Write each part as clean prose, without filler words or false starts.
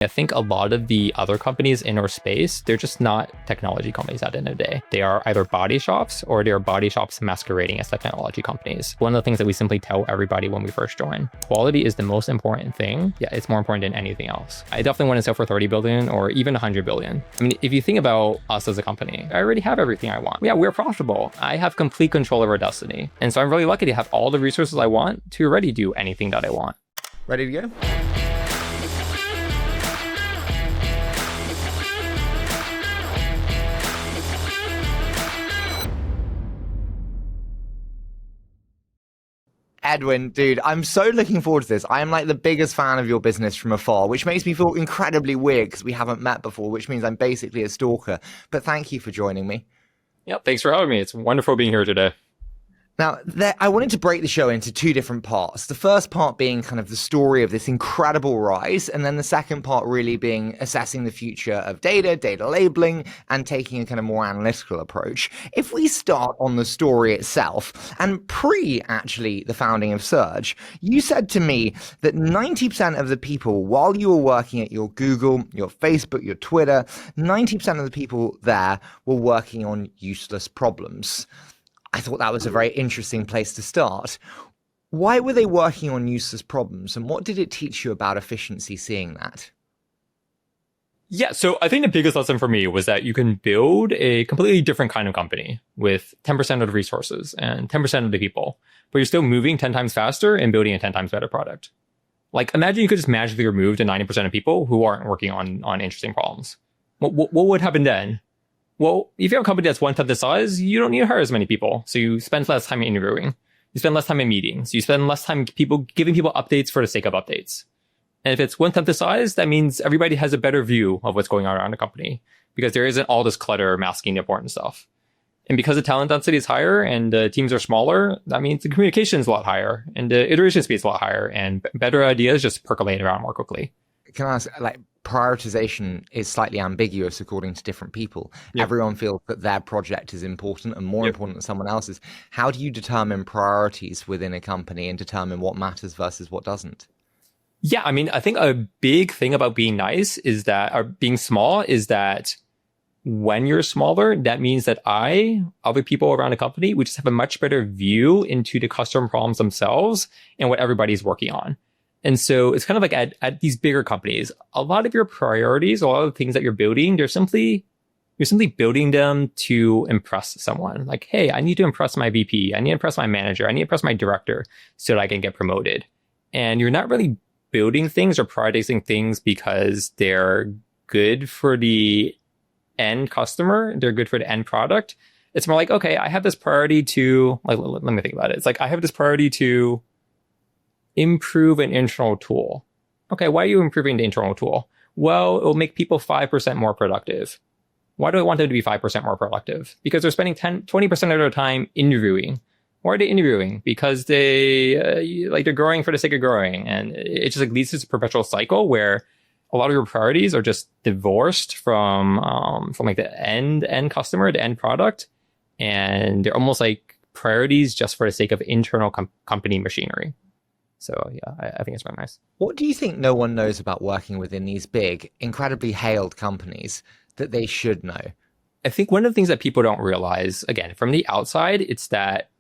I think a lot of the other companies in our space, they're just not technology companies at the end of the day. They are either body shops or they are body shops masquerading as technology companies. One of the things that we simply tell everybody when we first join, quality is the most important thing. Yeah, it's more important than anything else. I definitely want to sell for 30 billion or even 100 billion. I mean, if you think about us as a company, I already have everything I want. Yeah, we're profitable. I have complete control of our destiny. And so I'm really lucky to have all the resources I want to already do anything that I want. Ready to go? Edwin, dude, I'm so looking forward to this. I am like the biggest fan of your business from afar, which makes me feel incredibly weird because we haven't met before, which means I'm basically a stalker. But thank you for joining me. Yep, thanks for having me. It's wonderful being here today. Now, I wanted to break the show into two different parts. The first part being kind of the story of this incredible rise, and then the second part really being assessing the future of data labeling, and taking a kind of more analytical approach. If we start on the story itself, and actually the founding of Surge, you said to me that 90% of the people, while you were working at your Google, your Facebook, your Twitter, 90% of the people there were working on useless problems. I thought that was a very interesting place to start. Why were they working on useless problems, and what did it teach you about efficiency seeing that? Yeah, so I think the biggest lesson for me was that you can build a completely different kind of company with 10% of the resources and 10% of the people, but you're still moving 10 times faster and building a 10 times better product. Like, imagine you could just magically remove the 90% of people who aren't working on interesting problems. What would happen then? Well, if you have a company that's 1/10 the size, you don't need to hire as many people. So you spend less time interviewing. You spend less time in meetings. You spend less time giving people updates for the sake of updates. And if it's 1/10 the size, that means everybody has a better view of what's going on around the company because there isn't all this clutter masking the important stuff. And because the talent density is higher and the teams are smaller, that means the communication is a lot higher and the iteration speed is a lot higher and better ideas just percolate around more quickly. Can I ask, prioritization is slightly ambiguous according to different people. Yep. Everyone feels that their project is important and more important than someone else's. How do you determine priorities within a company and determine what matters versus what doesn't? Yeah, I mean, I think a big thing about being nice is that, or being small, is that when you're smaller, that means that other people around the company, we just have a much better view into the customer problems themselves and what everybody's working on. And so it's kind of like at these bigger companies, a lot of your priorities, a lot of the things that you're building, you're simply building them to impress someone. Like, hey, I need to impress my VP. I need to impress my manager. I need to impress my director so that I can get promoted. And you're not really building things or prioritizing things because they're good for the end customer. They're good for the end product. It's more like, okay, I have this priority to, like, let me think about it. It's like, I have this priority to improve an internal tool. Okay, why are you improving the internal tool? Well, it will make people 5% more productive. Why do I want them to be 5% more productive? Because they're spending 20% of their time interviewing. Why are they interviewing? Because they're growing for the sake of growing. And it just leads to this perpetual cycle where a lot of your priorities are just divorced from like the end customer, the end product. And they're almost like priorities just for the sake of internal company machinery. So yeah, I think it's very nice. What do you think no one knows about working within these big, incredibly hailed companies that they should know? I think one of the things that people don't realize, again, from the outside, it's that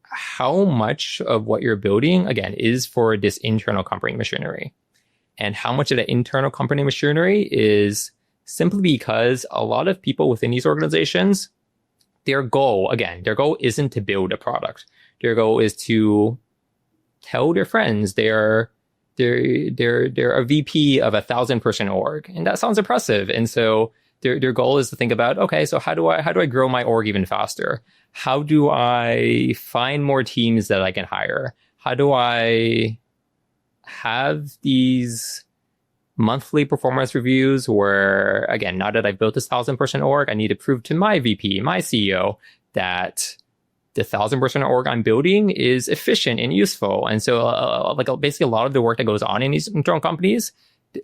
how much of what you're building, again, is for this internal company machinery. And how much of the internal company machinery is simply because a lot of people within these organizations, their goal isn't to build a product. Their goal is to tell their friends they're a VP of 1,000-person org, and that sounds impressive. And so their goal is to think about, okay, so how do I grow my org even faster? How do I find more teams that I can hire? How do I have these monthly performance reviews where, again, now that I've built this 1,000-person org, I need to prove to my VP, my CEO, that the 1,000-person org I'm building is efficient and useful. And so basically a lot of the work that goes on in these internal companies,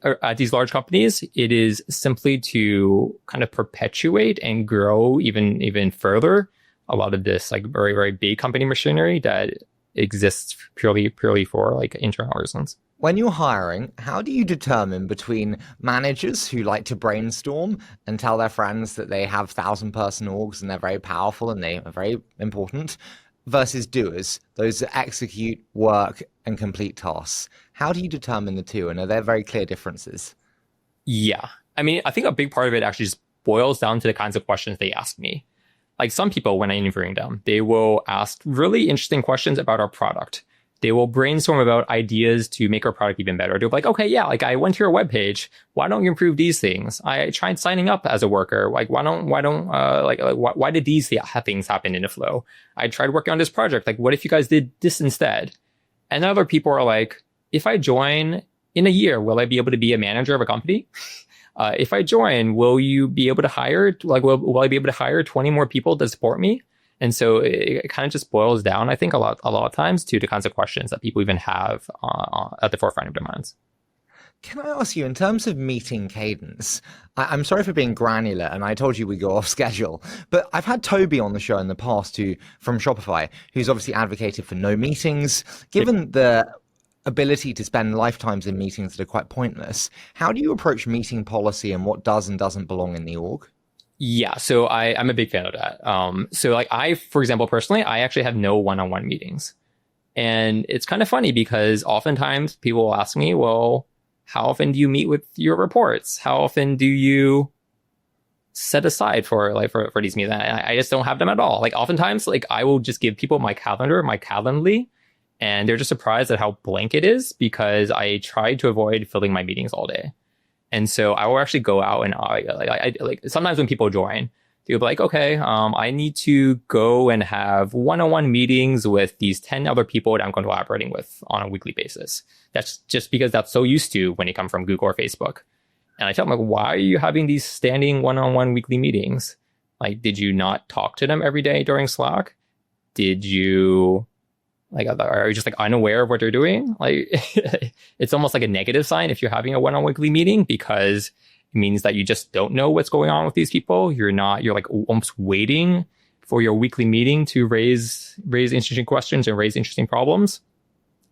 or at these large companies, it is simply to kind of perpetuate and grow even further a lot of this like very, very big company machinery that exists purely for like internal reasons. When you're hiring, how do you determine between managers who like to brainstorm and tell their friends that they have 1,000-person orgs and they're very powerful and they are very important, versus doers, those that execute, work, and complete tasks? How do you determine the two? And are there very clear differences? Yeah. I mean, I think a big part of it actually just boils down to the kinds of questions they ask me. Like some people, when I'm interviewing them, they will ask really interesting questions about our product. They will brainstorm about ideas to make our product even better. They'll be like, okay, yeah, like I went to your webpage. Why don't you improve these things? I tried signing up as a worker. Like, why did these things happen in the flow? I tried working on this project. Like, what if you guys did this instead? And other people are like, if I join in a year, will I be able to be a manager of a company? If I join, will you be able to hire, will I be able to hire 20 more people to support me? And so it kind of just boils down, I think, a lot of times to the kinds of questions that people even have at the forefront of their minds. Can I ask you, in terms of meeting cadence, I'm sorry for being granular, and I told you we go off schedule, but I've had Toby on the show in the past from Shopify, who's obviously advocated for no meetings. Given the ability to spend lifetimes in meetings that are quite pointless, how do you approach meeting policy and what does and doesn't belong in the org? Yeah, so I'm a big fan of that. So like for example, personally, I actually have no one-on-one meetings. And it's kind of funny because oftentimes people will ask me, well, how often do you meet with your reports? How often do you set aside for these meetings? I just don't have them at all. Like oftentimes, like I will just give people my Calendly, and they're just surprised at how blank it is because I try to avoid filling my meetings all day. And so I will actually go out and like sometimes when people join, they'll be like, okay, I need to go and have one-on-one meetings with these 10 other people that I'm collaborating with on a weekly basis. That's just because that's so used to when you come from Google or Facebook. And I tell them, like, why are you having these standing one-on-one weekly meetings? Like, did you not talk to them every day during Slack? Did you... Like, are you just like unaware of what they're doing? Like, it's almost like a negative sign if you're having a one-on-one weekly meeting because it means that you just don't know what's going on with these people. You're like almost waiting for your weekly meeting to raise interesting questions and raise interesting problems.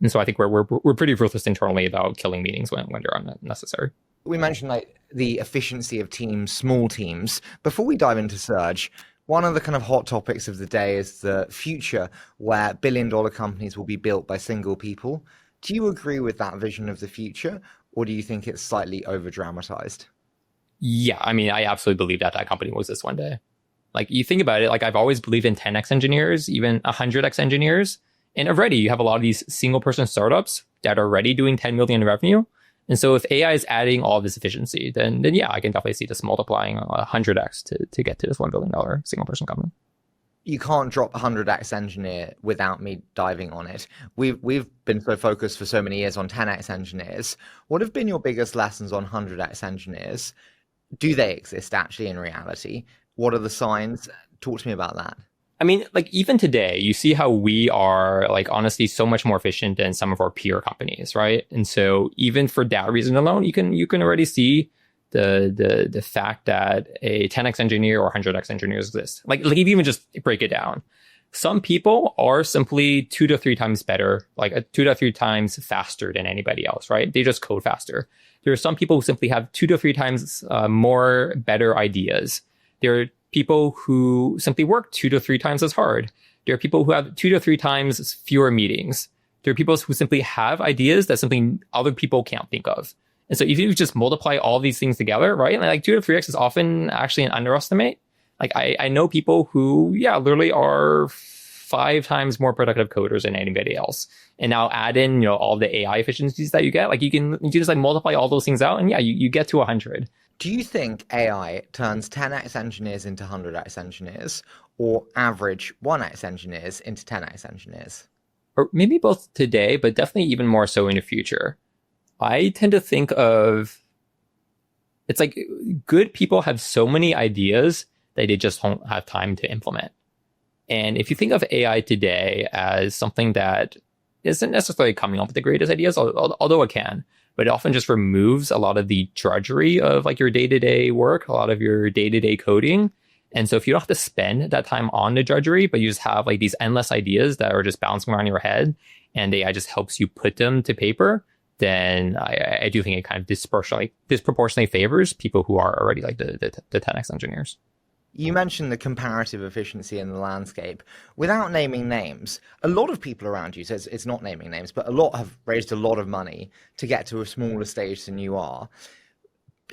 And so I think we're pretty ruthless internally about killing meetings when they're unnecessary. We mentioned like the efficiency of teams, small teams. Before we dive into Surge, one of the kind of hot topics of the day is the future where billion-dollar companies will be built by single people. Do you agree with that vision of the future, or do you think it's slightly over-dramatized? Yeah, I mean, I absolutely believe that company will exist one day. Like, you think about it, like, I've always believed in 10x engineers, even 100x engineers. And already you have a lot of these single-person startups that are already doing 10 million in revenue. And so if AI is adding all this efficiency, then yeah, I can definitely see this multiplying 100x to get to this $1 billion single person company. You can't drop 100x engineer without me diving on it. We've been so focused for so many years on 10x engineers. What have been your biggest lessons on 100x engineers? Do they exist actually in reality? What are the signs? Talk to me about that. I mean, like even today, you see how we are like honestly so much more efficient than some of our peer companies, right? And so even for that reason alone, you can already see the fact that a 10x engineer or 100x engineers exist. Like if you even just break it down, some people are simply 2 to 3 times better, like 2 to 3 times faster than anybody else, right? They just code faster. There are some people who simply have 2 to 3 times more better ideas. There are people who simply work 2 to 3 times as hard. There are people who have 2 to 3 times fewer meetings. There are people who simply have ideas that simply other people can't think of. And so if you just multiply all these things together, right? Like 2 to 3x is often actually an underestimate. Like I know people who, yeah, literally are 5 times more productive coders than anybody else. And now add in, all the AI efficiencies that you get. Like you can just like multiply all those things out and yeah, you get to 100. Do you think AI turns 10x engineers into 100x engineers or average 1x engineers into 10x engineers? Or maybe both today, but definitely even more so in the future. I tend to think of, it's like good people have so many ideas that they just don't have time to implement. And if you think of AI today as something that isn't necessarily coming up with the greatest ideas, although it can, but it often just removes a lot of the drudgery of like your day-to-day work, a lot of your day-to-day coding. And so if you don't have to spend that time on the drudgery, but you just have like these endless ideas that are just bouncing around your head and AI just helps you put them to paper, then I do think it kind of disproportionately favors people who are already like the 10x engineers. You mentioned the comparative efficiency in the landscape. Without naming names, a lot of people around you, so it's not naming names, but a lot have raised a lot of money to get to a smaller stage than you are.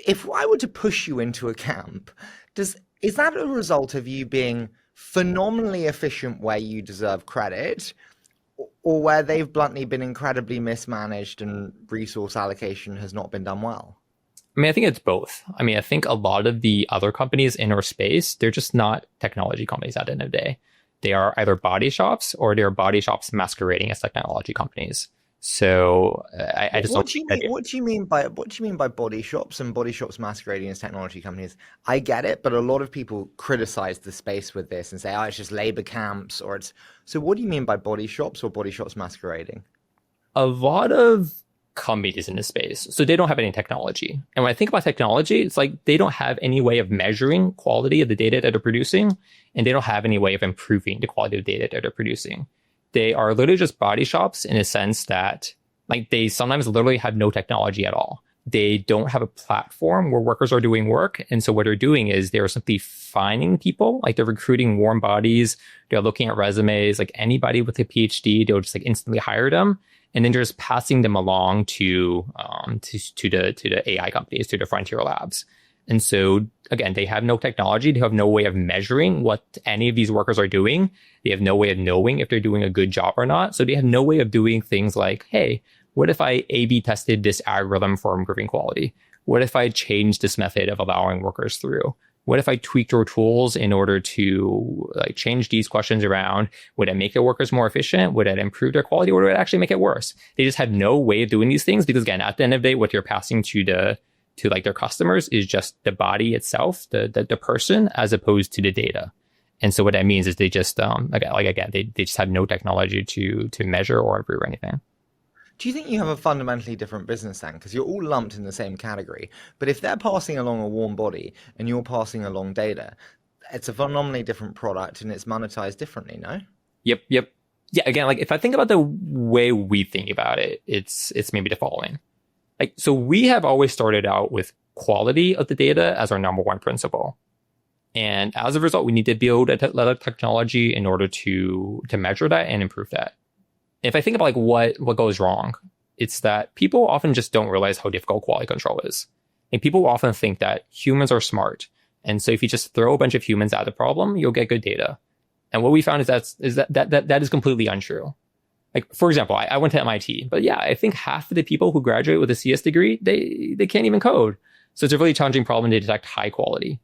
If I were to push you into a camp, is that a result of you being phenomenally efficient where you deserve credit, or where they've bluntly been incredibly mismanaged and resource allocation has not been done well? I mean, I think it's both. I mean, I think a lot of the other companies in our space, they're just not technology companies at the end of the day. They are either body shops or they're body shops masquerading as technology companies. So I just what do you mean by body shops and body shops masquerading as technology companies? I get it, but a lot of people criticize the space with this and say, oh, it's just labor camps, or it's. So what do you mean by body shops or body shops masquerading? A lot of companies in this space, so they don't have any technology. And when I think about technology, it's like they don't have any way of measuring quality of the data that they're producing, and they don't have any way of improving the quality of the data that they're producing. They are literally just body shops in a sense that like they sometimes literally have no technology at all. They don't have a platform where workers are doing work. And so what they're doing is they're simply finding people, like they're recruiting warm bodies. They're looking at resumes, like anybody with a PhD, they'll just like instantly hire them. And then they're just passing them along to the AI companies, to the frontier labs. And so, again, they have no technology. They have no way of measuring what any of these workers are doing. They have no way of knowing if they're doing a good job or not. So they have no way of doing things like, hey, what if I A/B tested this algorithm for improving quality? What if I changed this method of allowing workers through? What if I tweaked our tools in order to like change these questions around? Would it make the workers more efficient? Would it improve their quality? Or would it actually make it worse? They just have no way of doing these things because, again, at the end of the day, what you're passing to like their customers is just the body itself, the person, as opposed to the data. And so what that means is they just they just have no technology to measure or improve anything. Do you think you have a fundamentally different business then? Because you're all lumped in the same category. But if they're passing along a warm body and you're passing along data, it's a phenomenally different product and it's monetized differently, no? Yep. Yeah, again, like if I think about the way we think about it, it's maybe the following. Like, so we have always started out with quality of the data as our number one principle. And as a result, we need to build a lot of technology in order to measure that and improve that. If I think about like what goes wrong, it's that people often just don't realize how difficult quality control is. And people often think that humans are smart. And so if you just throw a bunch of humans at the problem, you'll get good data. And what we found is that is completely untrue. Like, for example, I went to MIT, but yeah, I think half of the people who graduate with a CS degree, they can't even code. So it's a really challenging problem to detect high quality.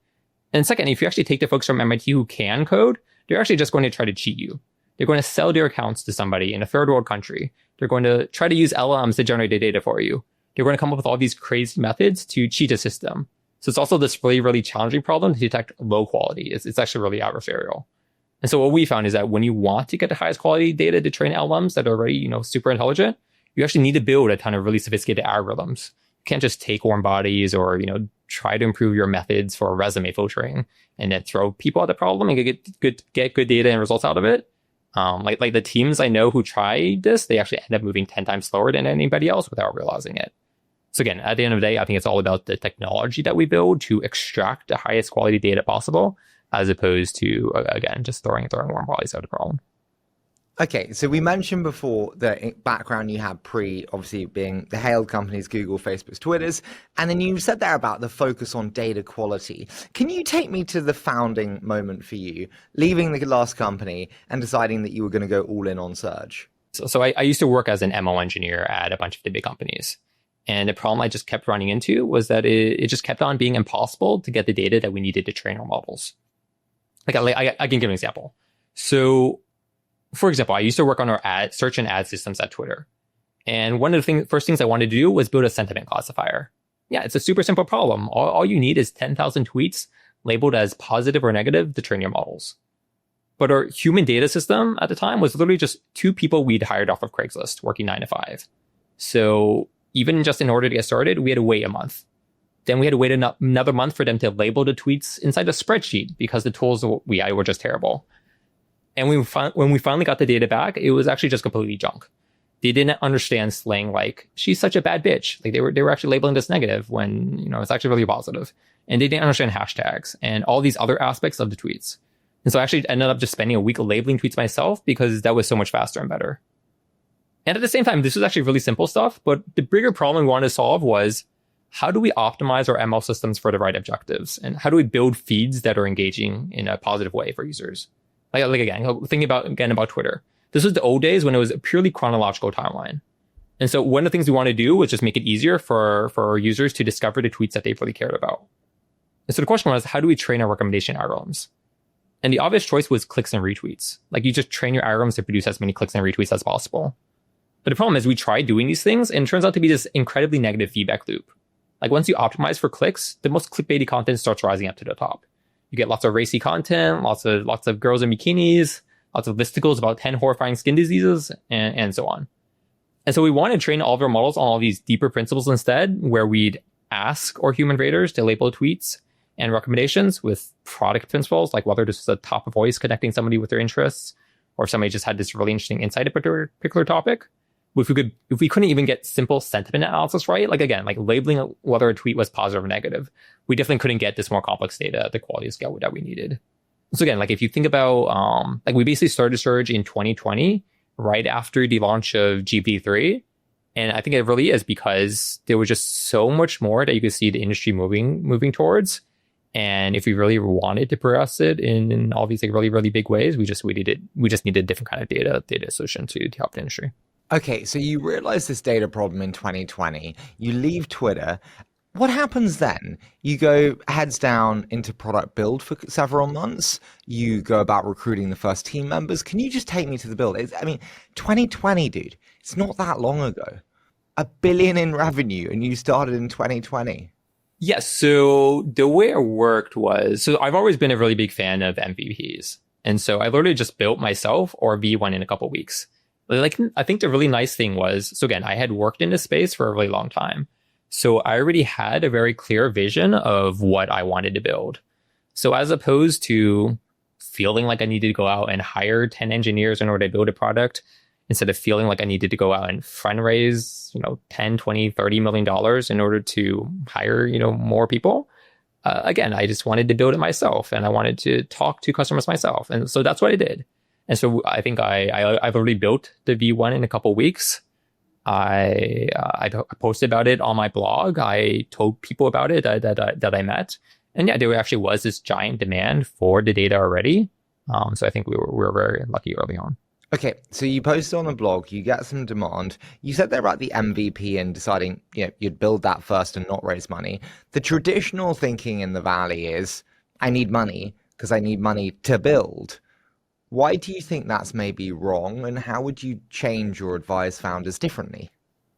And second, if you actually take the folks from MIT who can code, they're actually just going to try to cheat you. They're going to sell their accounts to somebody in a third world country. They're going to try to use LLMs to generate the data for you. They're going to come up with all these crazy methods to cheat a system. So it's also this really, really challenging problem to detect low quality. It's actually really adversarial. And so what we found is that when you want to get the highest quality data to train LLMs that are already, super intelligent, you actually need to build a ton of really sophisticated algorithms. You can't just take warm bodies or, try to improve your methods for resume filtering and then throw people at the problem and get good data and results out of it. Like the teams I know who try this, they actually end up moving 10 times slower than anybody else without realizing it. So again, at the end of the day, I think it's all about the technology that we build to extract the highest quality data possible, as opposed to, again, just throwing warm bodies at the problem. Okay, so we mentioned before the background you had obviously being the hailed companies, Google, Facebook's, Twitter's, and then you said there about the focus on data quality. Can you take me to the founding moment for you, leaving the last company and deciding that you were going to go all in on search? So I used to work as an ML engineer at a bunch of the big companies. And the problem I just kept running into was that it just kept on being impossible to get the data that we needed to train our models. Like I can give an example. So, for example, I used to work on our search and ad systems at Twitter. And one of the first things I wanted to do was build a sentiment classifier. Yeah, it's a super simple problem. All you need is 10,000 tweets labeled as positive or negative to train your models. But our human data system at the time was literally just 2 people we'd hired off of Craigslist working 9 to 5. So even just in order to get started, we had to wait a month. Then we had to wait another month for them to label the tweets inside a spreadsheet because the tools we had were just terrible. And when we finally got the data back, it was actually just completely junk. they didn't understand slang like, she's such a bad bitch. Like they were actually labeling this negative when, it's actually really positive. And they didn't understand hashtags and all these other aspects of the tweets. And so I actually ended up just spending a week labeling tweets myself because that was so much faster and better. And at the same time, this was actually really simple stuff, but the bigger problem we wanted to solve was, how do we optimize our ML systems for the right objectives? And how do we build feeds that are engaging in a positive way for users? Like again, thinking about Twitter. This was the old days when it was a purely chronological timeline. And so one of the things we want to do was just make it easier for our users to discover the tweets that they really cared about. And so the question was, how do we train our recommendation algorithms? And the obvious choice was clicks and retweets. Like you just train your algorithms to produce as many clicks and retweets as possible. But the problem is we tried doing these things and it turns out to be this incredibly negative feedback loop. Like once you optimize for clicks, the most clickbaity content starts rising up to the top. You get lots of racy content, lots of girls in bikinis, lots of listicles about 10 horrifying skin diseases, and so on. And so we want to train all of our models on all these deeper principles instead, where we'd ask our human raters to label tweets and recommendations with product principles, like whether this is a top voice connecting somebody with their interests, or if somebody just had this really interesting insight about a particular topic. If we couldn't even get simple sentiment analysis right, like again, like labeling whether a tweet was positive or negative, we definitely couldn't get this more complex data at the quality scale that we needed. So again, like if you think about, like we basically started Surge in 2020, right after the launch of GPT-3. And I think it really is because there was just so much more that you could see the industry moving towards. And if we really wanted to progress it in all these like really, really big ways, we just needed a different kind of data solution to help the industry. Okay, so you realize this data problem in 2020, you leave Twitter. What happens then? You go heads down into product build for several months. You go about recruiting the first team members. Can you just take me to the build? 2020, dude, it's not that long ago. $1 billion in revenue and you started in 2020. Yes. So the way it worked was, so I've always been a really big fan of MVPs. And so I literally just built myself or V1 in a couple of weeks. Like, I think the really nice thing was, so again, I had worked in this space for a really long time. So I already had a very clear vision of what I wanted to build. So as opposed to feeling like I needed to go out and hire 10 engineers in order to build a product, instead of feeling like I needed to go out and fundraise, 10, 20, $30 million in order to hire, more people. Again, I just wanted to build it myself and I wanted to talk to customers myself. And so that's what I did. And so I think I've already built the V1 in a couple of weeks. I posted about it on my blog. I told people about it that I met. And yeah, there actually was this giant demand for the data already. So I think we were very lucky early on. Okay, so you posted on the blog, you get some demand. You said they're about the MVP and deciding you'd build that first and not raise money. The traditional thinking in the Valley is, I need money because I need money to build. Why do you think that's maybe wrong, and how would you change or advise founders differently?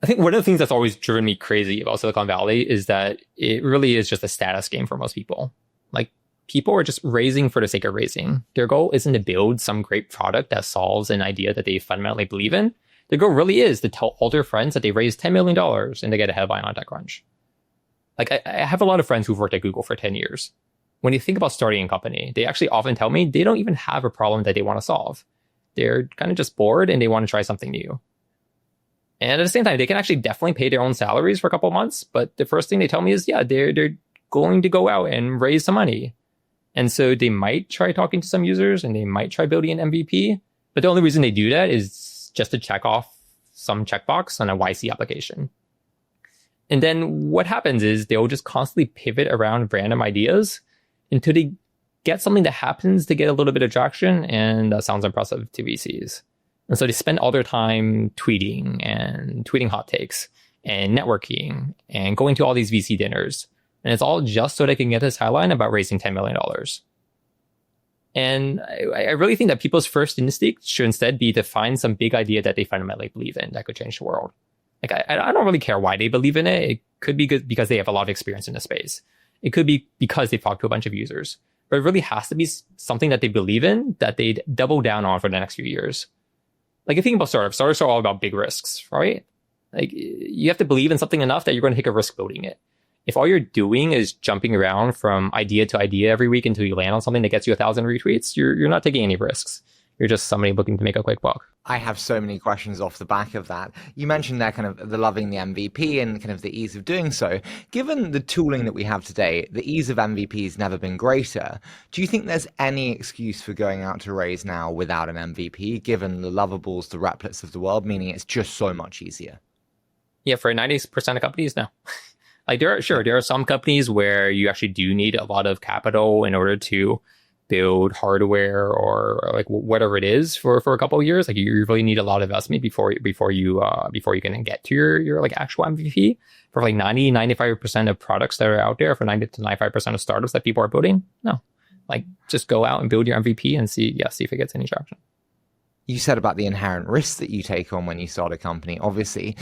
I think one of the things that's always driven me crazy about Silicon Valley is that it really is just a status game for most people. Like, people are just raising for the sake of raising. Their goal isn't to build some great product that solves an idea that they fundamentally believe in. Their goal really is to tell all their friends that they raised $10 million and they get a headline on TechCrunch. Like, I have a lot of friends who've worked at Google for 10 years. When you think about starting a company, they actually often tell me they don't even have a problem that they want to solve. They're kind of just bored and they want to try something new. And at the same time, they can actually definitely pay their own salaries for a couple of months. But the first thing they tell me is, yeah, they're going to go out and raise some money. And so they might try talking to some users and they might try building an MVP. But the only reason they do that is just to check off some checkbox on a YC application. And then what happens is they'll just constantly pivot around random ideas until they get something that happens to get a little bit of traction, and that sounds impressive to VCs. And so they spend all their time tweeting hot takes and networking and going to all these VC dinners. And it's all just so they can get this headline about raising $10 million. And I really think that people's first instinct should instead be to find some big idea that they fundamentally believe in that could change the world. Like, I don't really care why they believe in it. It could be good because they have a lot of experience in the space. It could be because they've talked to a bunch of users. But it really has to be something that they believe in, that they'd double down on for the next few years. Like, if you think about startups are all about big risks, right? Like, you have to believe in something enough that you're going to take a risk building it. If all you're doing is jumping around from idea to idea every week until you land on something that gets you 1,000 retweets, you're not taking any risks. you're just somebody looking to make a quick buck. I have so many questions off the back of that. You mentioned there kind of the loving the MVP and kind of the ease of doing so. Given the tooling that we have today, the ease of MVP has never been greater. Do you think there's any excuse for going out to raise now without an MVP, given the Lovables, the Replets of the world, meaning it's just so much easier? Yeah, for 90% of companies, no. Like there are some companies where you actually do need a lot of capital in order to build hardware or like whatever it is for a couple of years. Like you really need a lot of investment before you can get to your like actual MVP. For like 95% of products that are out there, for 90 to 95% of startups that people are building, no. Like just go out and build your MVP and see if it gets any traction. You said about the inherent risks that you take on when you start a company, obviously.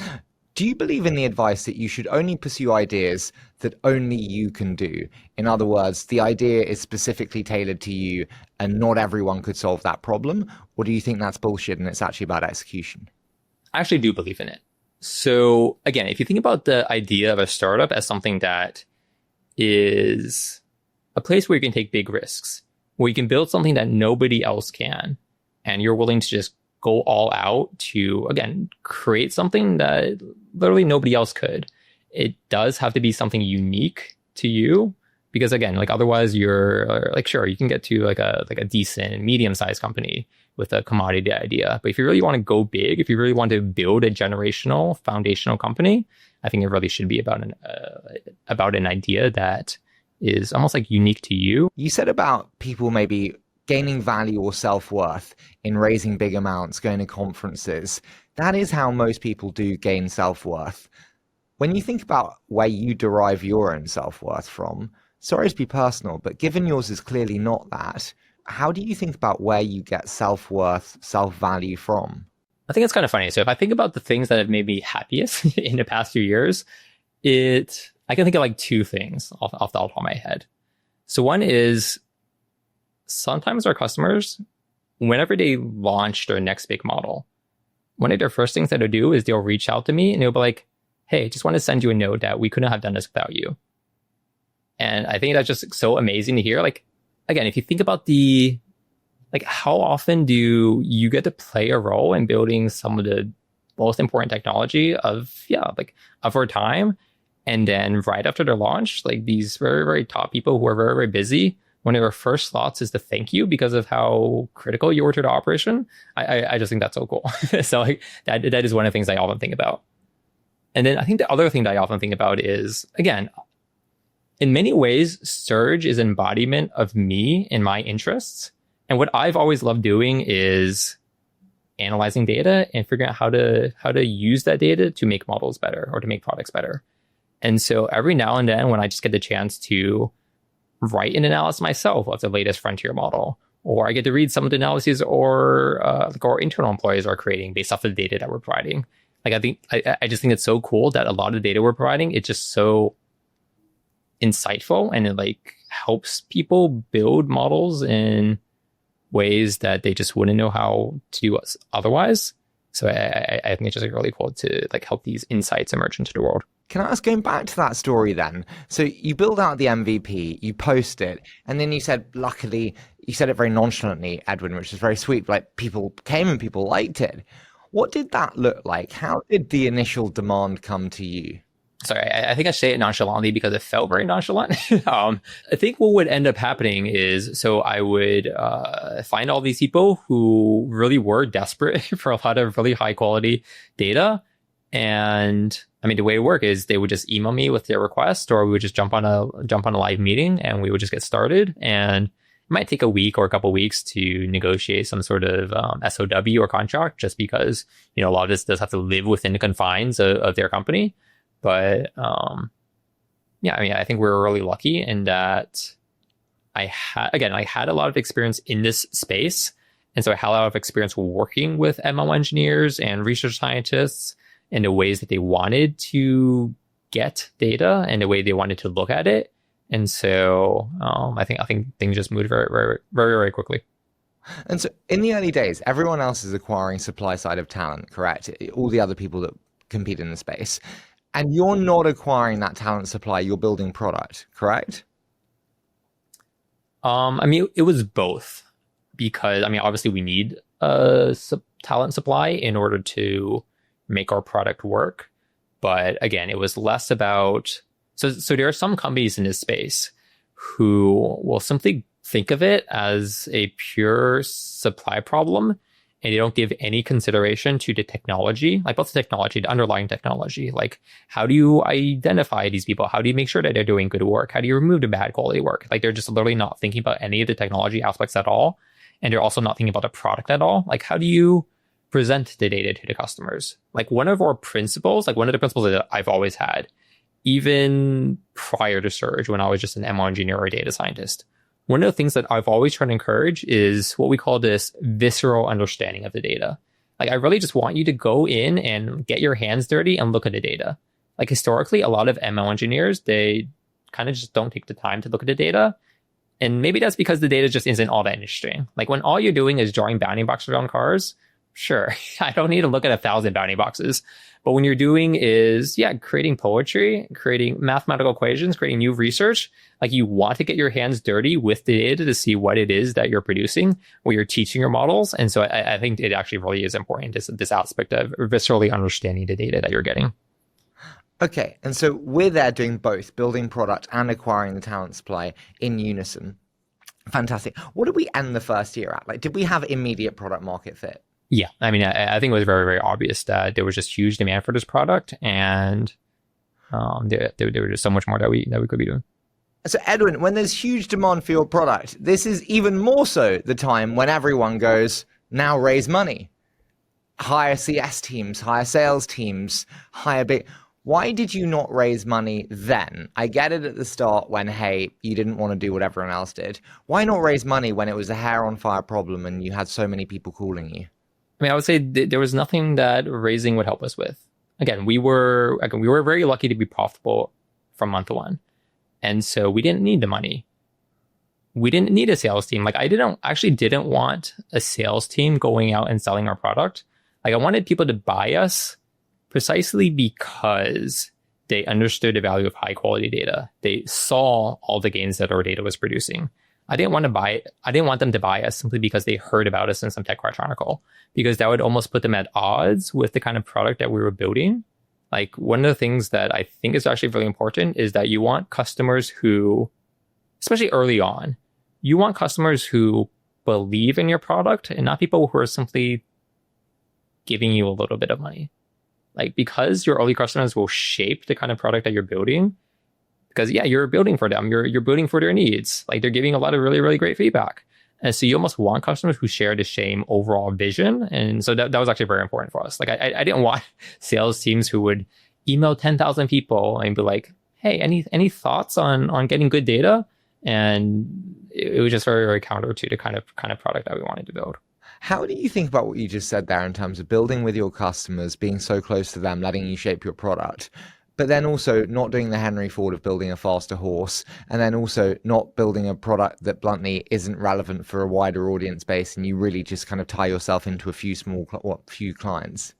Do you believe in the advice that you should only pursue ideas that only you can do? In other words, the idea is specifically tailored to you and not everyone could solve that problem? Or do you think that's bullshit and it's actually about execution? I actually do believe in it. So again, if you think about the idea of a startup as something that is a place where you can take big risks, where you can build something that nobody else can, and you're willing to just go all out to, again, create something that literally nobody else could. It does have to be something unique to you, because again, like otherwise you're like, sure, you can get to like a decent medium-sized company with a commodity idea. But if you really want to go big, if you really want to build a generational foundational company, I think it really should be about an idea that is almost like unique to you. You said about people maybe gaining value or self-worth in raising big amounts, going to conferences. That is how most people do gain self-worth. When you think about where you derive your own self-worth from, sorry to be personal, but given yours is clearly not that, how do you think about where you get self-worth, self-value from? I think it's kind of funny. So if I think about the things that have made me happiest in the past few years, I can think of like two things off the top of my head. So one is, sometimes our customers, whenever they launch their next big model, one of their first things that they'll do is they'll reach out to me and they'll be like, hey, just want to send you a note that we couldn't have done this without you. And I think that's just so amazing to hear. Like, again, if you think about how often do you get to play a role in building some of the most important technology of our time? And then right after their launch, like these very, very top people who are very, very busy, one of their first thoughts is to thank you because of how critical you were to the operation. I just think that's so cool. So like that is one of the things I often think about. And then I think the other thing that I often think about is, again, in many ways, Surge is an embodiment of me and my interests. And what I've always loved doing is analyzing data and figuring out how to use that data to make models better or to make products better. And so every now and then when I just get the chance to write an analysis myself of the latest frontier model, or I get to read some of the analyses or our internal employees are creating based off of the data that we're providing. Like I just think it's so cool that a lot of the data we're providing, it's just so insightful and it like helps people build models in ways that they just wouldn't know how to do otherwise. So I think it's just like really cool to like help these insights emerge into the world. Can I ask, going back to that story then, so you build out the MVP, you post it, and then you said, luckily, you said it very nonchalantly, Edwin, which is very sweet, like people came and people liked it. What did that look like? How did the initial demand come to you? Sorry, I think I say it nonchalantly because it felt very nonchalant. I think what would end up happening is, so I would find all these people who really were desperate for a lot of really high quality data. And I mean, the way it worked is they would just email me with their request, or we would just jump on a live meeting and we would just get started. And it might take a week or a couple of weeks to negotiate some sort of SOW or contract, just because, a lot of this does have to live within the confines of their company. But I think we were really lucky in that I had a lot of experience in this space. And so I had a lot of experience working with ML engineers and research scientists in the ways that they wanted to get data and the way they wanted to look at it. And so I think things just moved very, very, very, very quickly. And so in the early days, everyone else is acquiring supply side of talent, correct? All the other people that compete in the space. And you're not acquiring that talent supply, you're building product, correct? It was both. because, I mean, obviously we need talent supply in order to make our product work. But again, it was less about, so there are some companies in this space who will simply think of it as a pure supply problem, and they don't give any consideration to the technology, like both the technology, the underlying technology. Like, how do you identify these people? How do you make sure that they're doing good work? How do you remove the bad quality work? Like, they're just literally not thinking about any of the technology aspects at all. And they're also not thinking about the product at all. Like, how do you present the data to the customers? Like, one of our principles, like one of the principles that I've always had, even prior to Surge, when I was just an ML engineer or a data scientist, one of the things that I've always tried to encourage is what we call this visceral understanding of the data. Like, I really just want you to go in and get your hands dirty and look at the data. Like, historically, a lot of ML engineers, they kind of just don't take the time to look at the data. And maybe that's because the data just isn't all that interesting. Like, when all you're doing is drawing bounding boxes on cars, sure, I don't need to look at 1,000 bounding boxes. But when you're doing is, creating poetry, creating mathematical equations, creating new research, like, you want to get your hands dirty with the data to see what it is that you're producing, what you're teaching your models. And so I think it actually really is important, this aspect of viscerally understanding the data that you're getting. Okay, and so we're there doing both, building product and acquiring the talent supply in unison. Fantastic. What did we end the first year at? Like, did we have immediate product market fit? Yeah, I mean, I think it was very, very obvious that there was just huge demand for this product, and there was just so much more that we could be doing. So, Edwin, when there's huge demand for your product, this is even more so the time when everyone goes, now raise money. Hire CS teams, hire sales teams, hire big... Why did you not raise money then? I get it at the start when, hey, you didn't want to do what everyone else did. Why not raise money when it was a hair on fire problem and you had so many people calling you? I mean, I would say there was nothing that raising would help us with. Again, we were very lucky to be profitable from month one. And so we didn't need the money. We didn't need a sales team. Like, I didn't want a sales team going out and selling our product. Like, I wanted people to buy us precisely because they understood the value of high quality data. They saw all the gains that our data was producing. I didn't want them to buy us simply because they heard about us in some TechCrunch article, because that would almost put them at odds with the kind of product that we were building. Like, one of the things that I think is actually really important is that you want customers who, especially early on, you want customers who believe in your product and not people who are simply giving you a little bit of money. Like, because your early customers will shape the kind of product that you're building, because you're building for them, you're building for their needs. Like, they're giving a lot of really, really great feedback. And so you almost want customers who share the same overall vision. And so that was actually very important for us. Like, I didn't want sales teams who would email 10,000 people and be like, hey, any thoughts on getting good data? And it was just very, very counter to the kind of product that we wanted to build. How do you think about what you just said there in terms of building with your customers, being so close to them, letting you shape your product, but then also not doing the Henry Ford of building a faster horse, and then also not building a product that bluntly isn't relevant for a wider audience base, and you really just kind of tie yourself into a few clients?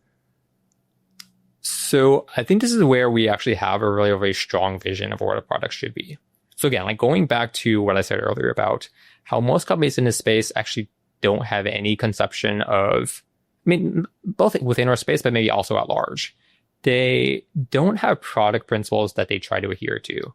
So I think this is where we actually have a really, really strong vision of what a product should be. So again, like, going back to what I said earlier about how most companies in this space actually don't have any conception of, I mean, both within our space, but maybe also at large. They don't have product principles that they try to adhere to.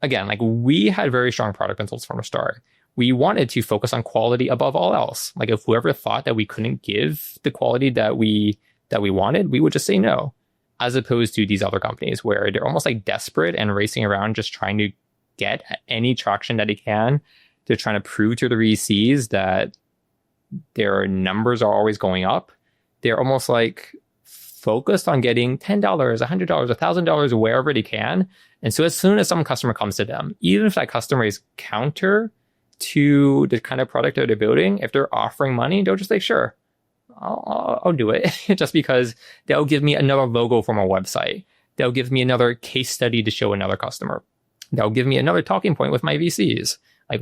Again, like, we had very strong product principles from the start. We wanted to focus on quality above all else. Like, if whoever thought that we couldn't give the quality that we wanted, we would just say no. As opposed to these other companies where they're almost like desperate and racing around just trying to get any traction that they can. They're trying to prove to the VCs that their numbers are always going up. They're almost like focused on getting $10, $100, $1,000, wherever they can. And so as soon as some customer comes to them, even if that customer is counter to the kind of product that they're building, if they're offering money, they'll just say, sure, I'll do it. Just because they'll give me another logo from a website. They'll give me another case study to show another customer. They'll give me another talking point with my VCs. Like,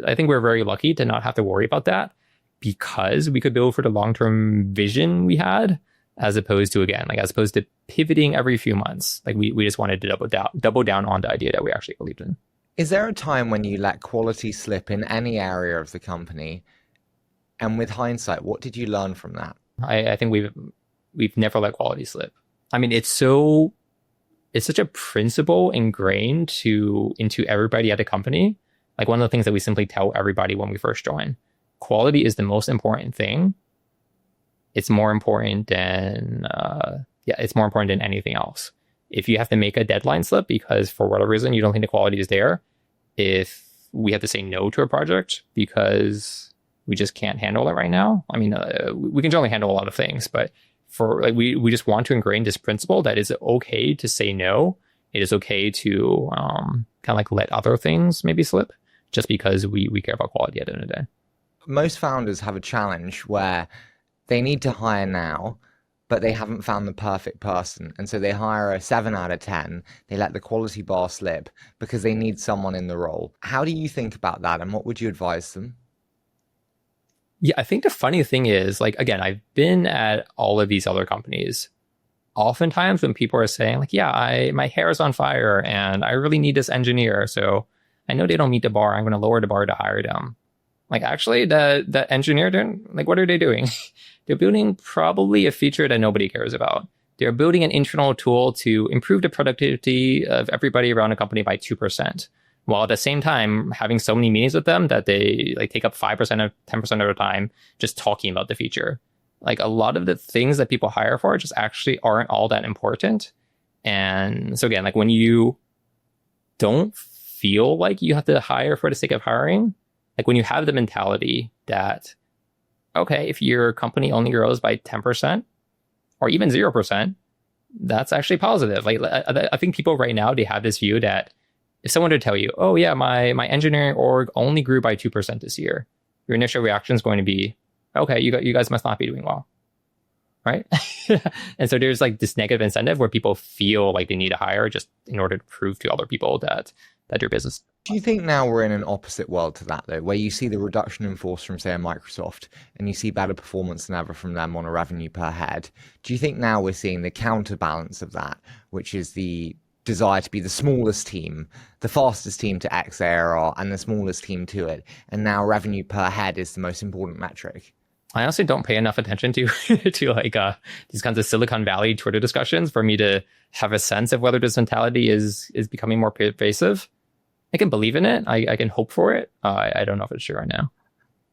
I think we're very lucky to not have to worry about that, because we could build for the long-term vision we had, as opposed to pivoting every few months. Like, we just wanted to double down on the idea that we actually believed in. Is there a time when you let quality slip in any area of the company And with hindsight, what did you learn from that? I think we've never let quality slip. I mean, it's such a principle ingrained into everybody at the company. Like one of the things that we simply tell everybody when we first join, quality is the most important thing. It's more important than it's more important than anything else. If you have to make a deadline slip because for whatever reason you don't think the quality is there, if we have to say no to a project because we just can't handle it right now. I mean, we can generally handle a lot of things, but for like we just want to ingrain this principle that it's okay to say no. It is okay to kind of like let other things maybe slip just because we care about quality at the end of the day. Most founders have a challenge where they need to hire now, but they haven't found the perfect person. And so they hire a 7 out of 10. They let the quality bar slip because they need someone in the role. How do you think about that? And what would you advise them? Yeah, I think the funny thing is, like, again, I've been at all of these other companies. Oftentimes when people are saying like, yeah, my hair is on fire and I really need this engineer. So I know they don't meet the bar. I'm going to lower the bar to hire them. Like actually the engineer, like, what are they doing? They're building probably a feature that nobody cares about. They're building an internal tool to improve the productivity of everybody around a company by 2%. While at the same time having so many meetings with them that they like take up 5% of 10% of their time just talking about the feature. Like a lot of the things that people hire for just actually aren't all that important. And so again, like when you don't feel like you have to hire for the sake of hiring, like when you have the mentality that, okay, if your company only grows by 10% or even 0%, that's actually positive. Like I think people right now, they have this view that if someone were to tell you, oh yeah, my engineering org only grew by 2% this year, your initial reaction is going to be, okay, you guys must not be doing well, right? And so there's like this negative incentive where people feel like they need to hire just in order to prove to other people that their business. Do you think now we're in an opposite world to that though, where you see the reduction in force from say a Microsoft and you see better performance than ever from them on a revenue per head? Do you think now we're seeing the counterbalance of that, which is the desire to be the smallest team, the fastest team to X ARR and the smallest team to it, and now revenue per head is the most important metric? I honestly don't pay enough attention to like these kinds of Silicon Valley Twitter discussions for me to have a sense of whether this mentality is becoming more pervasive. I can believe in it. I can hope for it. I don't know if it's true right now.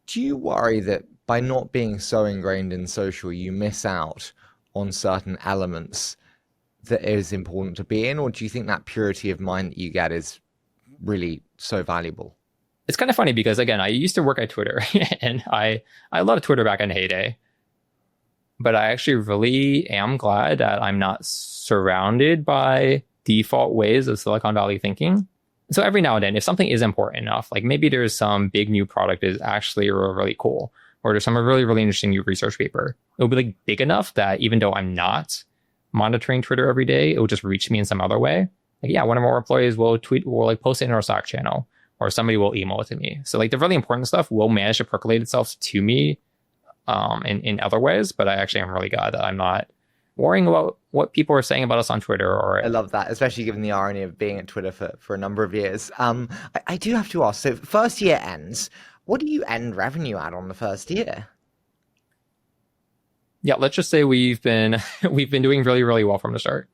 Do you worry that by not being so ingrained in social, you miss out on certain elements that is important to be in? Or do you think that purity of mind that you get is really so valuable? It's kind of funny because, again, I used to work at Twitter and I loved Twitter back in the heyday. But I actually really am glad that I'm not surrounded by default ways of Silicon Valley thinking. So every now and then, if something is important enough, like maybe there's some big new product that is actually really, really cool, or there's some really, really interesting new research paper, it'll be like big enough that even though I'm not monitoring Twitter every day, it will just reach me in some other way. Like, yeah, one of our employees will like post it in our Slack channel, or somebody will email it to me. So like the really important stuff will manage to percolate itself to me in other ways. But I actually am really glad that I'm not worrying about what people are saying about us on Twitter. Or I love that, especially given the irony of being at Twitter for a number of years. I do have to ask, so first year ends, what do you end revenue at on the first year? Yeah, let's just say we've been doing really, really well from the start.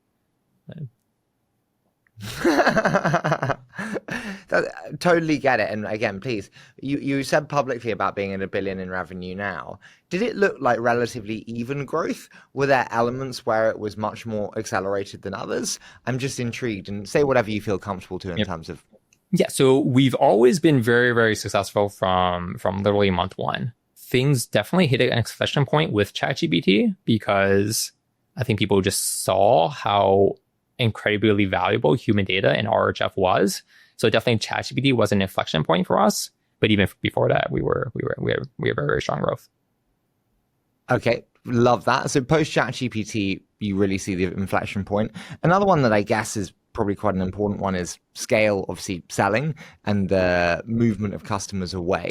Totally get it. And again, please, you said publicly about being at $1 billion in revenue now. Did it look like relatively even growth? Were there elements where it was much more accelerated than others? I'm just intrigued, and say whatever you feel comfortable to in terms of. Yeah, so we've always been very, very successful from literally month one. Things definitely hit an inflection point with ChatGPT because I think people just saw how incredibly valuable human data and RHF was. So definitely ChatGPT was an inflection point for us. But even before that, we had very, very strong growth. Okay, love that. So post ChatGPT, you really see the inflection point. Another one that I guess is probably quite an important one is Scale, obviously selling and the movement of customers away.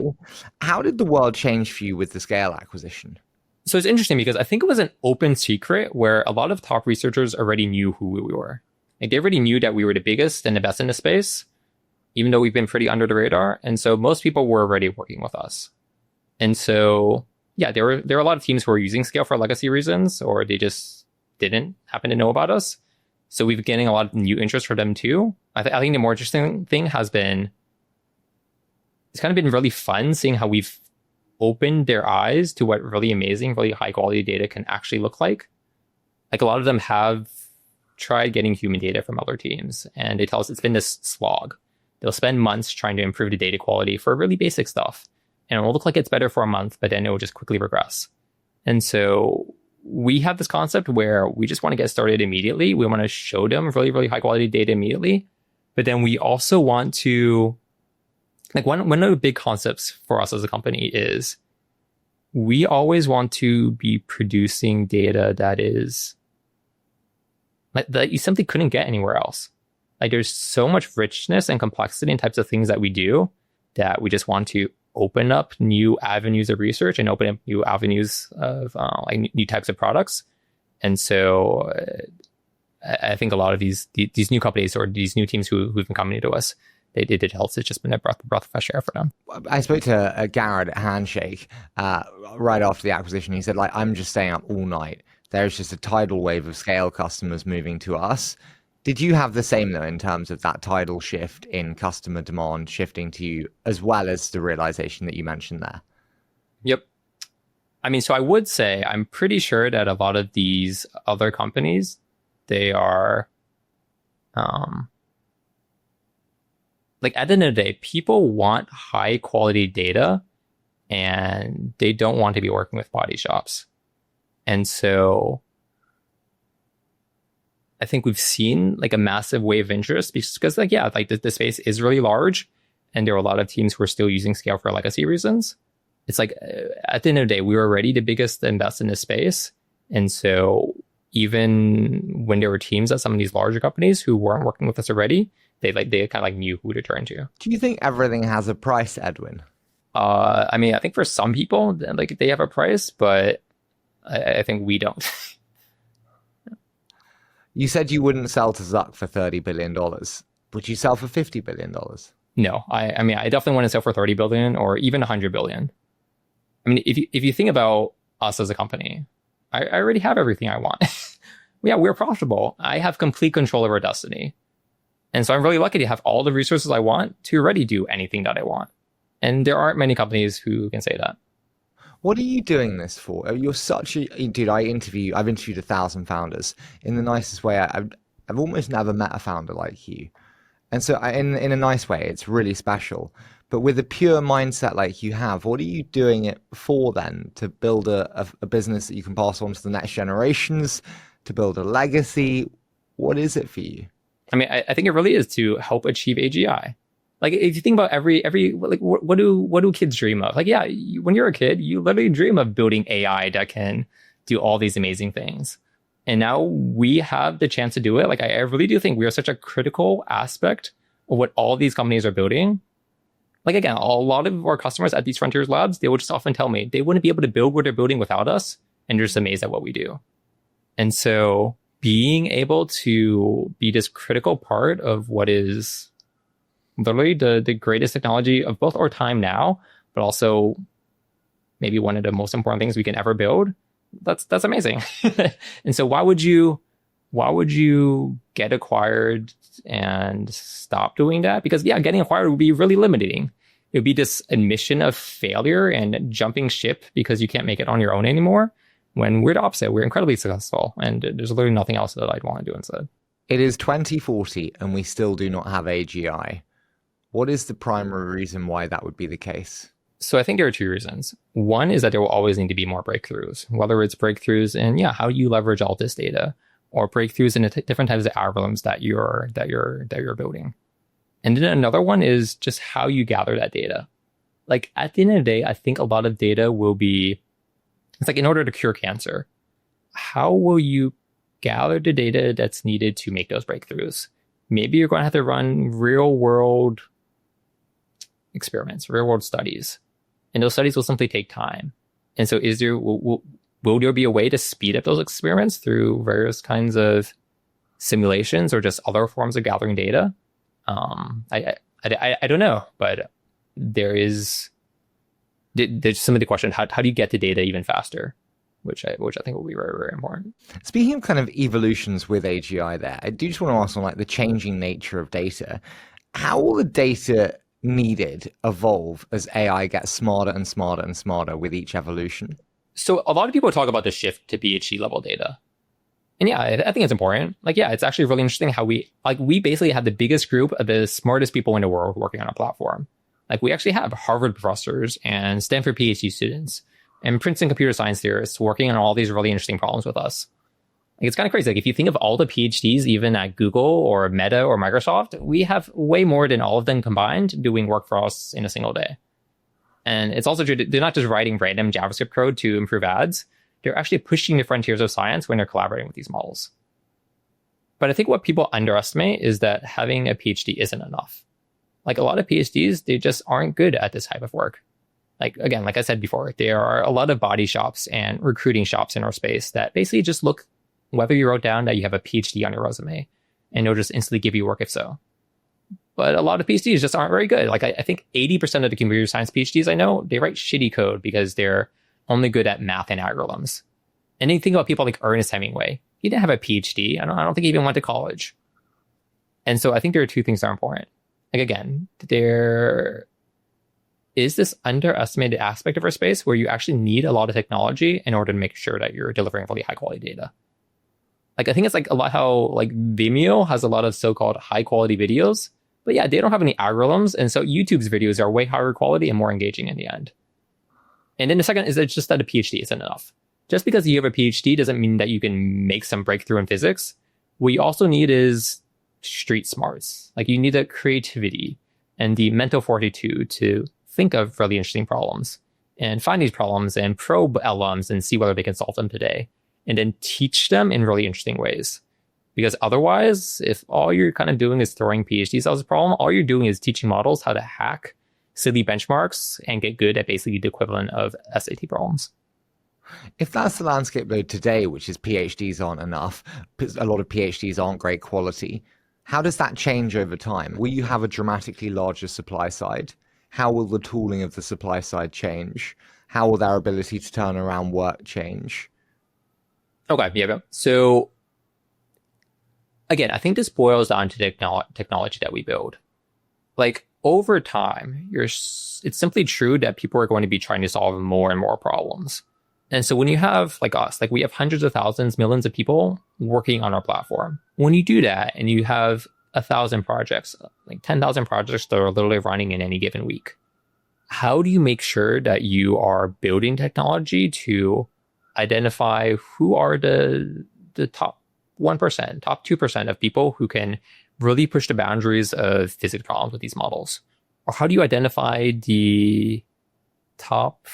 How did the world change for you with the Scale acquisition? So it's interesting because I think it was an open secret where a lot of top researchers already knew who we were. Like they already knew that we were the biggest and the best in the space, even though we've been pretty under the radar. And so most people were already working with us. And so yeah, there were a lot of teams who were using Scale for legacy reasons, or they just didn't happen to know about us. So we've been getting a lot of new interest from them too. I think the more interesting thing has been, it's kind of been really fun seeing how we've opened their eyes to what really amazing, really high quality data can actually look like. Like a lot of them have tried getting human data from other teams, and they tell us it's been this slog. They'll spend months trying to improve the data quality for really basic stuff, and it will look like it's better for a month, but then it will just quickly regress. And so we have this concept where we just want to get started immediately. We want to show them really, really high quality data immediately. But then we also want to, like one of the big concepts for us as a company is we always want to be producing data that is like that you simply couldn't get anywhere else. Like there's so much richness and complexity in types of things that we do that we just want to open up new avenues of research and open up new avenues of like new types of products. And so I think a lot of these new companies or these new teams who've been coming to us, they did help. It's just been a breath of fresh air for them. I spoke to Garrett at Handshake right after the acquisition. He said, like, I'm just staying up all night. There's just a tidal wave of Scale customers moving to us. Did you have the same, though, in terms of that tidal shift in customer demand shifting to you, as well as the realization that you mentioned there? Yep. I mean, so I would say I'm pretty sure that a lot of these other companies, they are, like at the end of the day, people want high quality data and they don't want to be working with body shops. And so I think we've seen like a massive wave of interest because like, yeah, like the space is really large and there are a lot of teams who are still using Scale for legacy reasons. It's like at the end of the day, we were already the biggest to invest in this space. And so even when there were teams at some of these larger companies who weren't working with us already, they kind of like knew who to turn to. Do you think everything has a price, Edwin? I mean, I think for some people, like they have a price, but I think we don't. You said you wouldn't sell to Zuck for $30 billion. Would you sell for $50 billion? No, I mean, I definitely want to sell for 30 billion or even 100 billion. I mean, if you think about us as a company, I already have everything I want. Yeah, we're profitable. I have complete control of our destiny. And so I'm really lucky to have all the resources I want to already do anything that I want. And there aren't many companies who can say that. What are you doing this for? You're such a dude. I've interviewed 1,000 founders in the nicest way. I've almost never met a founder like you, and so in a nice way, it's really special. But with a pure mindset like you have, what are you doing it for then? To build a business that you can pass on to the next generations, to build a legacy. What is it for you? I mean, I think it really is to help achieve AGI. Like if you think about every like what do kids dream of? Like yeah, when you're a kid, you literally dream of building AI that can do all these amazing things. And now we have the chance to do it. Like I really do think we are such a critical aspect of what all these companies are building. Like again, a lot of our customers at these Frontiers Labs, they will just often tell me they wouldn't be able to build what they're building without us, and they're just amazed at what we do. And so being able to be this critical part of what is literally the greatest technology of both our time now, but also maybe one of the most important things we can ever build. That's amazing. And so why would you get acquired and stop doing that? Because yeah, getting acquired would be really limiting. It would be this admission of failure and jumping ship because you can't make it on your own anymore. When we're the opposite, we're incredibly successful and there's literally nothing else that I'd want to do instead. It is 2040 and we still do not have AGI. What is the primary reason why that would be the case? So I think there are two reasons. One is that there will always need to be more breakthroughs, whether it's breakthroughs in, how you leverage all this data or breakthroughs in different types of algorithms that you're building. And then another one is just how you gather that data. Like at the end of the day, I think a lot of data will be, it's like in order to cure cancer, how will you gather the data that's needed to make those breakthroughs? Maybe you're going to have to run real world experiments, real world studies, and those studies will simply take time. And so will there be a way to speed up those experiments through various kinds of simulations or just other forms of gathering data? I don't know, but there is there's some of the question, how do you get the data even faster? Which I think will be very, very important. Speaking of kind of evolutions with AGI there, I do just want to ask on like the changing nature of data. How will the data needed evolve as AI gets smarter and smarter and smarter with each evolution? So a lot of people talk about the shift to PhD level data. And yeah, I think it's important. Like, yeah, it's actually really interesting how we basically have the biggest group of the smartest people in the world working on our platform. Like, we actually have Harvard professors and Stanford PhD students and Princeton computer science theorists working on all these really interesting problems with us. Like, it's kind of crazy. Like, if you think of all the PhDs, even at Google or Meta or Microsoft, we have way more than all of them combined doing work for us in a single day. And it's also true, they're not just writing random JavaScript code to improve ads. They're actually pushing the frontiers of science when they're collaborating with these models. But I think what people underestimate is that having a PhD isn't enough. Like, a lot of PhDs, they just aren't good at this type of work. Like, again, like I said before, there are a lot of body shops and recruiting shops in our space that basically just look whether you wrote down that you have a PhD on your resume, and they'll just instantly give you work if so. But a lot of PhDs just aren't very good. Like, I think 80% of the computer science PhDs I know, they write shitty code because they're only good at math and algorithms. And then you think about people like Ernest Hemingway. He didn't have a PhD. I don't think he even went to college. And so I think there are two things that are important. Like, again, there is this underestimated aspect of our space where you actually need a lot of technology in order to make sure that you're delivering really high quality data. Like, I think it's like a lot how like Vimeo has a lot of so-called high quality videos, but yeah, they don't have any algorithms. And so YouTube's videos are way higher quality and more engaging in the end. And then the second is it's just that a PhD isn't enough. Just because you have a PhD doesn't mean that you can make some breakthrough in physics. What you also need is street smarts. Like, you need the creativity and the mental fortitude to think of really interesting problems and find these problems and probe LMs and see whether they can solve them today, and then teach them in really interesting ways. Because otherwise, if all you're kind of doing is throwing PhDs as a problem, all you're doing is teaching models how to hack silly benchmarks and get good at basically the equivalent of SAT problems. If that's the landscape though today, which is PhDs aren't enough, because a lot of PhDs aren't great quality, how does that change over time? Will you have a dramatically larger supply side? How will the tooling of the supply side change? How will their ability to turn around work change? Okay, yeah. So again, I think this boils down to the technology that we build. Like, over time, it's simply true that people are going to be trying to solve more and more problems. And so when you have like us, like we have hundreds of thousands, millions of people working on our platform. When you do that and you have 1,000 projects, like 10,000 projects that are literally running in any given week, how do you make sure that you are building technology to identify who are the top 1%, top 2% of people who can really push the boundaries of physics problems with these models? Or how do you identify the top,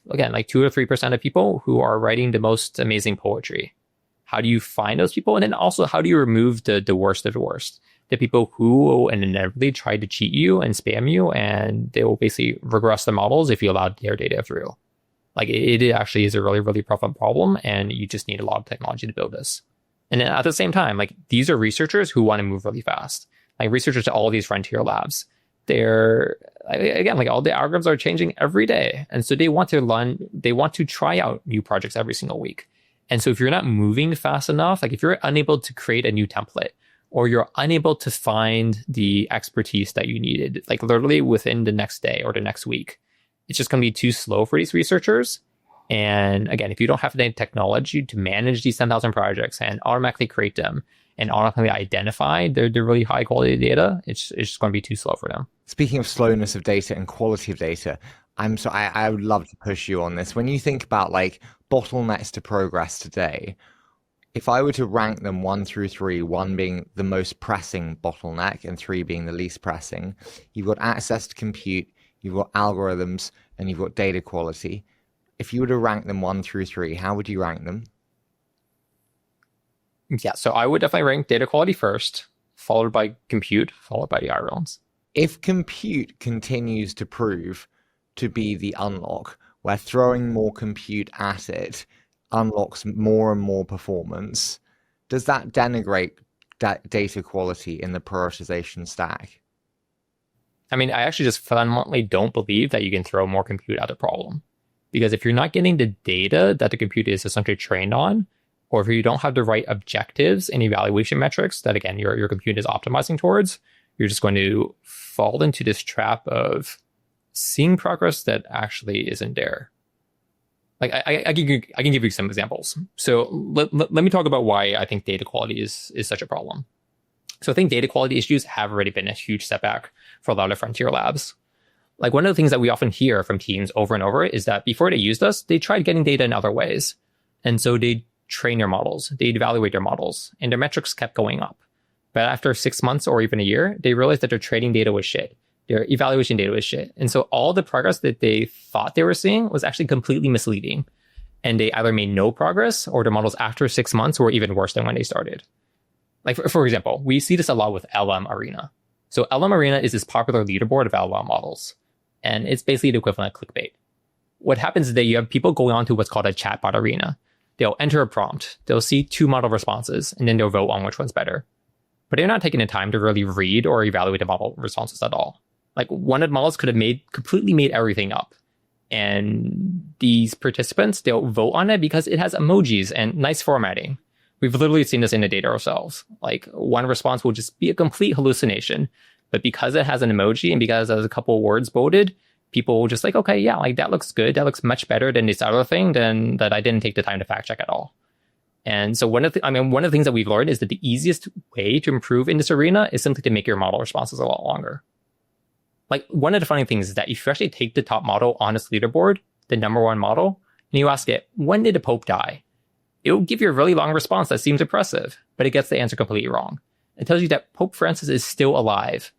again, like 2 or 3% of people who are writing the most amazing poetry? How do you find those people? And then also, how do you remove the worst of the worst? The people who will inevitably try to cheat you and spam you, and they will basically regress the models if you allow their data through. Like, it actually is a really, really prevalent problem, and you just need a lot of technology to build this. And then at the same time, like, these are researchers who want to move really fast. Like, researchers at all these frontier labs, they're, again, like, all the algorithms are changing every day. And so they want to try out new projects every single week. And so if you're not moving fast enough, like if you're unable to create a new template, or you're unable to find the expertise that you needed, like literally within the next day or the next week, it's just going to be too slow for these researchers. And again, if you don't have the technology to manage these 10,000 projects and automatically create them and automatically identify the really high quality data, it's just going to be too slow for them. Speaking of slowness of data and quality of data, I would love to push you on this. When you think about like bottlenecks to progress today, if I were to rank them 1 through 3, 1 being the most pressing bottleneck and 3 being the least pressing, you've got access to compute, you've got algorithms, and you've got data quality. If you were to rank them 1 through 3, how would you rank them? Yeah, so I would definitely rank data quality first, followed by compute, followed by the algorithms. If compute continues to prove to be the unlock, where throwing more compute at it unlocks more and more performance, does that denigrate data quality in the prioritization stack? I mean, I actually just fundamentally don't believe that you can throw more compute at the problem. Because if you're not getting the data that the compute is essentially trained on, or if you don't have the right objectives and evaluation metrics that, again, your compute is optimizing towards, you're just going to fall into this trap of seeing progress that actually isn't there. Like I can give you some examples. So let me talk about why I think data quality is such a problem. So I think data quality issues have already been a huge setback for a lot of frontier labs. Like one of the things that we often hear from teams over and over is that before they used us, they tried getting data in other ways. And so they train their models, they'd evaluate their models, and their metrics kept going up. But after 6 months or even a year, they realized that their training data was shit. Their evaluation data was shit. And so all the progress that they thought they were seeing was actually completely misleading. And they either made no progress or their models after 6 months were even worse than when they started. Like, for example, we see this a lot with LM Arena. So LM Arena is this popular leaderboard of LM models. And it's basically the equivalent of clickbait. What happens is that you have people going on to what's called a chatbot arena. They'll enter a prompt. They'll see 2 model responses, and then they'll vote on which one's better. But they're not taking the time to really read or evaluate the model responses at all. Like one of the models could have completely made everything up. And these participants, they'll vote on it because it has emojis and nice formatting. We've literally seen this in the data ourselves. Like one response will just be a complete hallucination. But because it has an emoji and because it has a couple of words bolded, people will just like, okay, yeah, like that looks good. That looks much better than this other thing than that I didn't take the time to fact check at all. And so one of the things that we've learned is that the easiest way to improve in this arena is simply to make your model responses a lot longer. Like one of the funny things is that if you actually take the top model on this leaderboard, the number 1 model, and you ask it, when did the Pope die? It will give you a really long response that seems impressive, but it gets the answer completely wrong. It tells you that Pope Francis is still alive.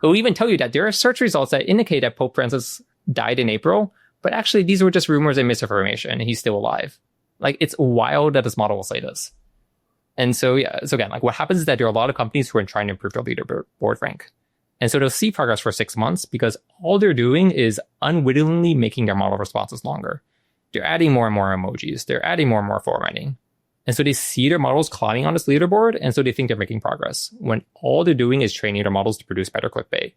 It will even tell you that there are search results that indicate that Pope Francis died in April, but actually these were just rumors and misinformation, and he's still alive. Like, it's wild that this model will say this. And so, yeah, so again, like what happens is that there are a lot of companies who are trying to improve their leaderboard rank. And so they'll see progress for 6 months because all they're doing is unwittingly making their model responses longer. They're adding more and more emojis. They're adding more and more formatting. And so they see their models climbing on this leaderboard, and so they think they're making progress, when all they're doing is training their models to produce better clickbait.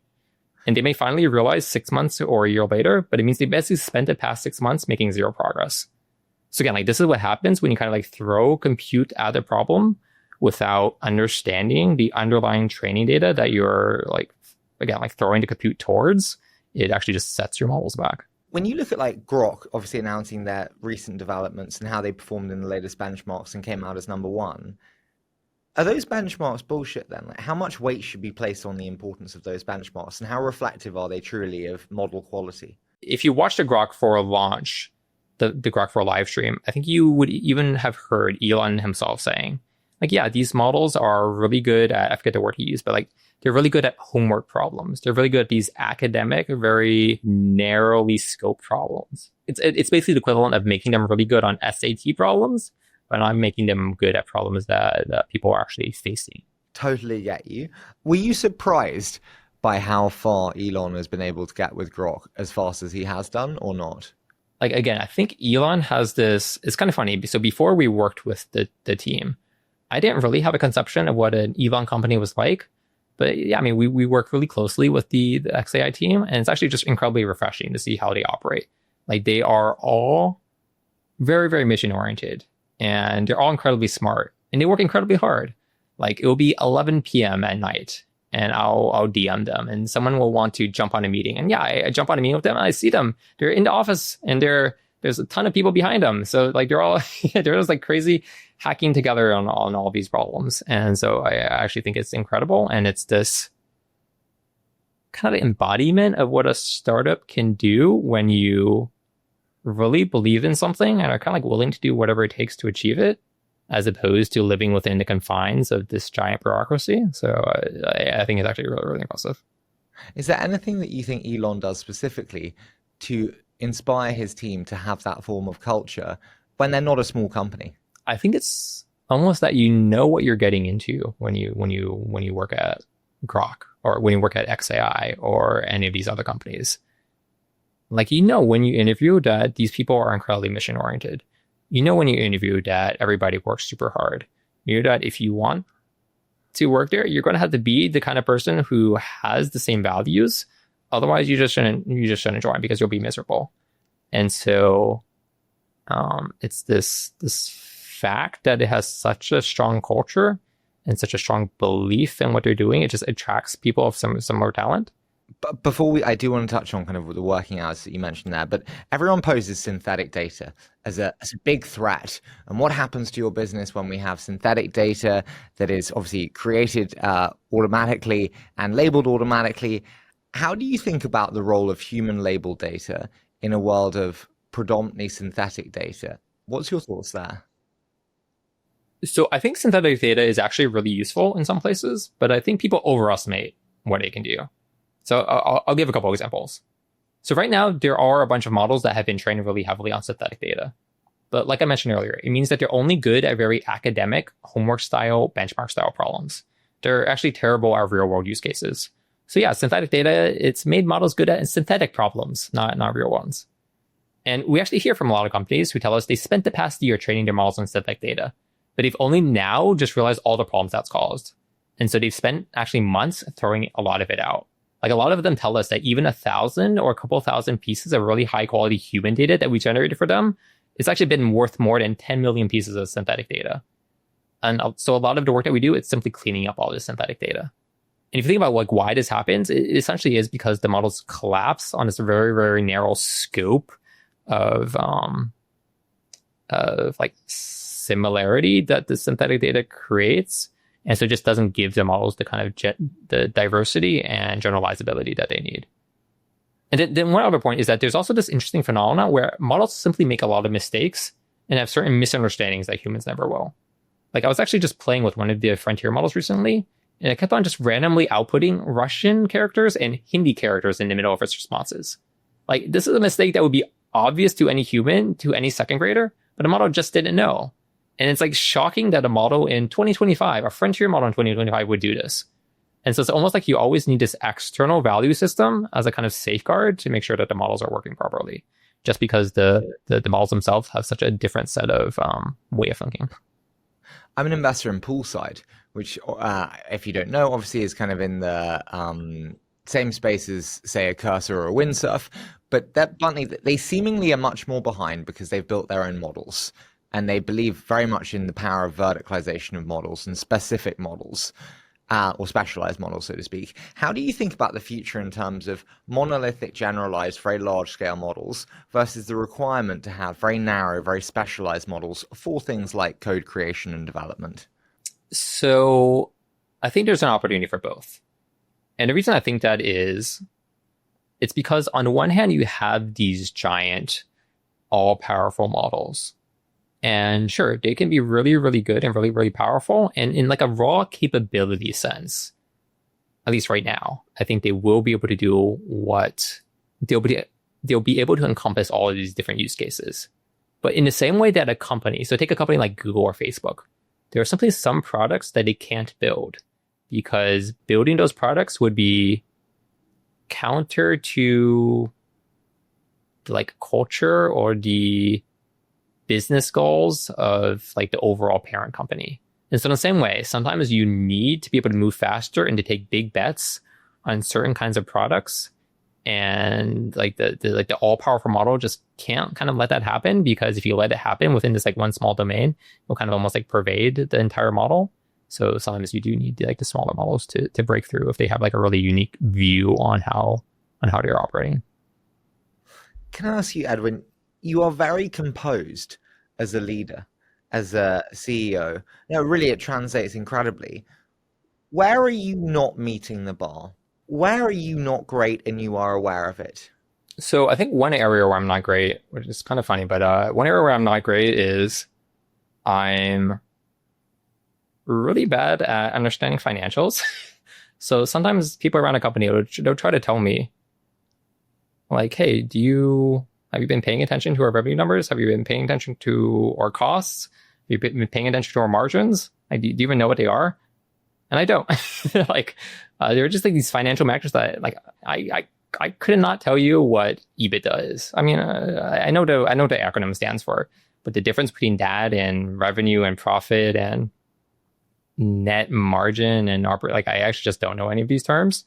And they may finally realize 6 months or a year later, but it means they basically spent the past 6 months making zero progress. So again, like this is what happens when you kind of like throw compute at a problem without understanding the underlying training data that you're like, again, like throwing the compute towards. It actually just sets your models back. When you look at like Grok, obviously announcing their recent developments and how they performed in the latest benchmarks and came out as number 1, are those benchmarks bullshit then? Like how much weight should be placed on the importance of those benchmarks and how reflective are they truly of model quality? If you watch the Grok 4 launch, the Grok 4 live stream, I think you would even have heard Elon himself saying, like, yeah, these models are really good at, I forget the word he used, but like, they're really good at homework problems. They're really good at these academic, very narrowly scoped problems. It's basically the equivalent of making them really good on SAT problems, but I'm making them good at problems that people are actually facing. Totally get you. Were you surprised by how far Elon has been able to get with Grok as fast as he has done or not? Like, again, I think Elon has this, it's kind of funny. So before we worked with the team, I didn't really have a conception of what an Elon company was like. But yeah, I mean, we work really closely with the XAI team, and it's actually just incredibly refreshing to see how they operate. Like they are all very, very mission oriented, and they're all incredibly smart, and they work incredibly hard. Like it will be 11 p.m. at night, and I'll DM them, and someone will want to jump on a meeting, and yeah, I jump on a meeting with them, and I see them. They're in the office, and there's a ton of people behind them. So like they're all they're just like crazy hacking together on all these problems. And so I actually think it's incredible. And it's this kind of embodiment of what a startup can do when you really believe in something and are kind of like willing to do whatever it takes to achieve it, as opposed to living within the confines of this giant bureaucracy. So I think it's actually really, really impressive. Is there anything that you think Elon does specifically to inspire his team to have that form of culture when they're not a small company? I think it's almost that you know what you're getting into when you work at Grok or when you work at XAI or any of these other companies. Like, you know, when you interview that these people are incredibly mission oriented. You know, when you interview that everybody works super hard. You know that if you want to work there, you're going to have to be the kind of person who has the same values Otherwise, you just shouldn't join because you'll be miserable. And so it's this fact that it has such a strong culture and such a strong belief in what they're doing. It just attracts people of similar talent. But I do want to touch on kind of the working hours that you mentioned there, but everyone poses synthetic data as a big threat. And what happens to your business when we have synthetic data that is obviously created automatically and labeled automatically? How do you think about the role of human labeled data in a world of predominantly synthetic data? What's your thoughts there? So I think synthetic data is actually really useful in some places, but I think people overestimate what it can do. So I'll give a couple examples. So right now, there are a bunch of models that have been trained really heavily on synthetic data. But like I mentioned earlier, it means that they're only good at very academic, homework style, benchmark style problems. They're actually terrible at real world use cases. So yeah, synthetic data, it's made models good at synthetic problems, not real ones. And we actually hear from a lot of companies who tell us they spent the past year training their models on synthetic data, but they've only now just realized all the problems that's caused. And so they've spent actually months throwing a lot of it out. Like a lot of them tell us that even 1,000 or a couple thousand pieces of really high quality human data that we generated for them, it's actually been worth more than 10 million pieces of synthetic data. And so a lot of the work that we do, it's simply cleaning up all this synthetic data. And if you think about like why this happens, it essentially is because the models collapse on this very, very narrow scope of like similarity that the synthetic data creates. And so it just doesn't give the models the kind of the diversity and generalizability that they need. And then one other point is that there's also this interesting phenomenon where models simply make a lot of mistakes and have certain misunderstandings that humans never will. Like I was actually just playing with one of the frontier models recently, and it kept on just randomly outputting Russian characters and Hindi characters in the middle of its responses. Like this is a mistake that would be obvious to any human, to any second grader, but the model just didn't know. And it's like shocking that a model in 2025, a frontier model in 2025 would do this. And so it's almost like you always need this external value system as a kind of safeguard to make sure that the models are working properly, just because the models themselves have such a different set of way of thinking. I'm an investor in Poolside, which, if you don't know, obviously is kind of in the same space as, say, a Cursor or a Windsurf. But that bluntly, they seemingly are much more behind because they've built their own models. And they believe very much in the power of verticalization of models and specific models, or specialized models, so to speak. How do you think about the future in terms of monolithic, generalized, very large-scale models versus the requirement to have very narrow, very specialized models for things like code creation and development? So I think there's an opportunity for both. And the reason I think that is, it's because on the one hand, you have these giant, all-powerful models. And sure, they can be really, really good and really, really powerful. And in like a raw capability sense, at least right now, I think they will be able to do what they'll be able to encompass all of these different use cases. But in the same way that a company, so take a company like Google or Facebook, there are simply some products that they can't build because building those products would be counter to the like culture or the business goals of like the overall parent company. And so in the same way, sometimes you need to be able to move faster and to take big bets on certain kinds of products. And like the all powerful model just can't kind of let that happen, because if you let it happen within this like one small domain, it'll kind of almost like pervade the entire model. So sometimes you do need like the smaller models to break through if they have like a really unique view on how they're operating. Can I ask you, Edwin, you are very composed as a leader, as a CEO. Now, really, it translates incredibly. Where are you not meeting the bar? Where are you not great and you are aware of it? So I think one area where I'm not great, which is kind of funny, but one area where I'm not great is I'm really bad at understanding financials. So sometimes people around a company, they'll try to tell me, like, hey, have you been paying attention to our revenue numbers? Have you been paying attention to our costs? Have you been paying attention to our margins? Like, do you even know what they are? And I don't. Like, there are just like these financial metrics that like I could not tell you what EBITDA is. I mean, I know the acronym stands for, but the difference between that and revenue and profit and net margin and like I actually just don't know any of these terms.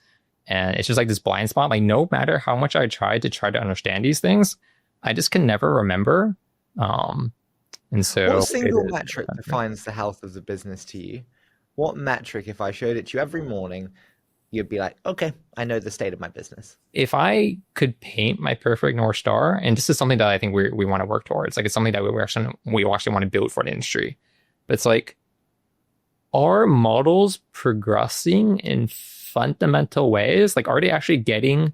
And it's just like this blind spot. Like no matter how much I tried to understand these things, I just can never remember. And so What single metric defines the health of the business to you? What metric, if I showed it to you every morning, you'd be like, okay, I know the state of my business. If I could paint my perfect North Star, and this is something that I think we want to work towards, like it's something that we actually want to build for the industry. But it's like, are models progressing in fundamental ways? Like, are they actually getting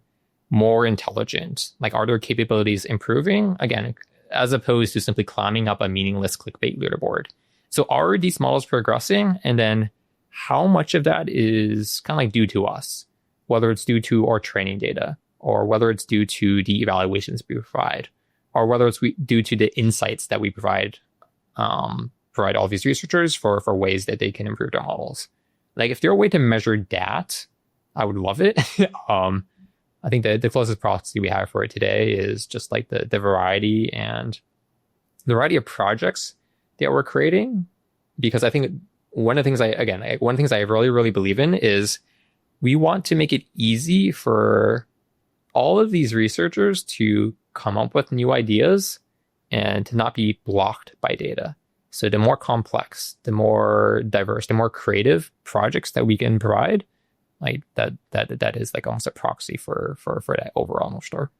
more intelligent? Like, are their capabilities improving? Again, as opposed to simply climbing up a meaningless clickbait leaderboard. So are these models progressing? And then how much of that is kind of like due to us, whether it's due to our training data, or whether it's due to the evaluations we provide, or whether it's due to the insights that we provide all these researchers for ways that they can improve their models. Like if there's a way to measure that, I would love it. I think the closest proxy we have for it today is just like the variety of projects that we're creating. Because I think one of the things I really, really believe in is we want to make it easy for all of these researchers to come up with new ideas and to not be blocked by data. So the more complex, the more diverse, the more creative projects that we can provide, like that is like almost a proxy for that overall North Star.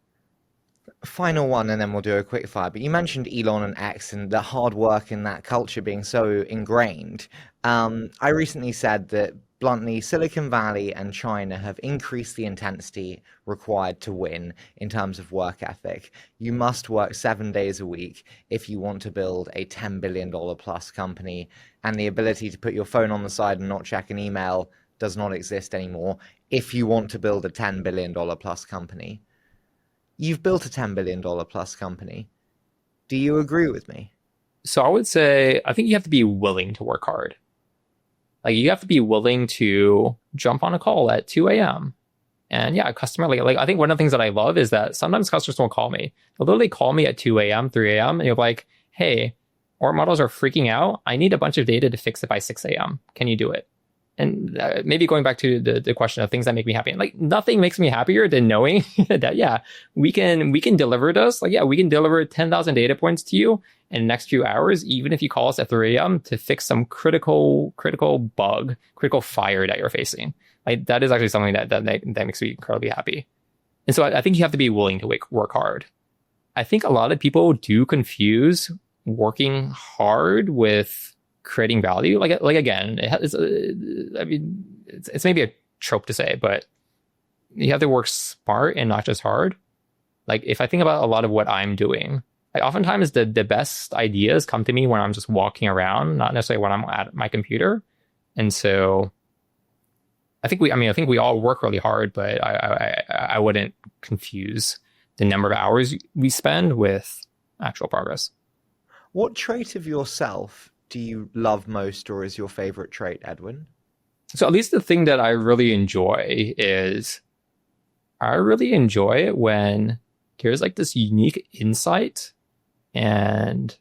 Final one, and then we'll do a quick fire. But you mentioned Elon and X and the hard work in that culture being so ingrained. I recently said that bluntly, Silicon Valley and China have increased the intensity required to win in terms of work ethic. You must work 7 days a week if you want to build a $10 billion plus company, and the ability to put your phone on the side and not check an email does not exist anymore if you want to build a $10 billion plus company. You've built a $10 billion plus company. Do you agree with me? So I would say, I think you have to be willing to work hard. Like you have to be willing to jump on a call at 2 a.m. And yeah, a customer, like I think one of the things that I love is that sometimes customers won't call me. They'll literally call me at 2 a.m., 3 a.m. and you're like, hey, our models are freaking out. I need a bunch of data to fix it by 6 a.m. Can you do it? And maybe going back to the question of things that make me happy, like nothing makes me happier than knowing that, yeah, we can deliver this. Like, yeah, we can deliver 10,000 data points to you in the next few hours, even if you call us at 3 a.m. to fix some critical bug, critical fire that you're facing. Like that is actually something that makes me incredibly happy. And so I think you have to be willing to work hard. I think a lot of people do confuse working hard with creating value. Like again, it's maybe a trope to say, but you have to work smart and not just hard. Like if I think about a lot of what I'm doing, like oftentimes the best ideas come to me when I'm just walking around, not necessarily when I'm at my computer. And so I think we all work really hard, but I wouldn't confuse the number of hours we spend with actual progress. What trait of yourself do you love most, or is your favorite trait, Edwin? So at least the thing that I really enjoy is I really enjoy it when there's like this unique insight, and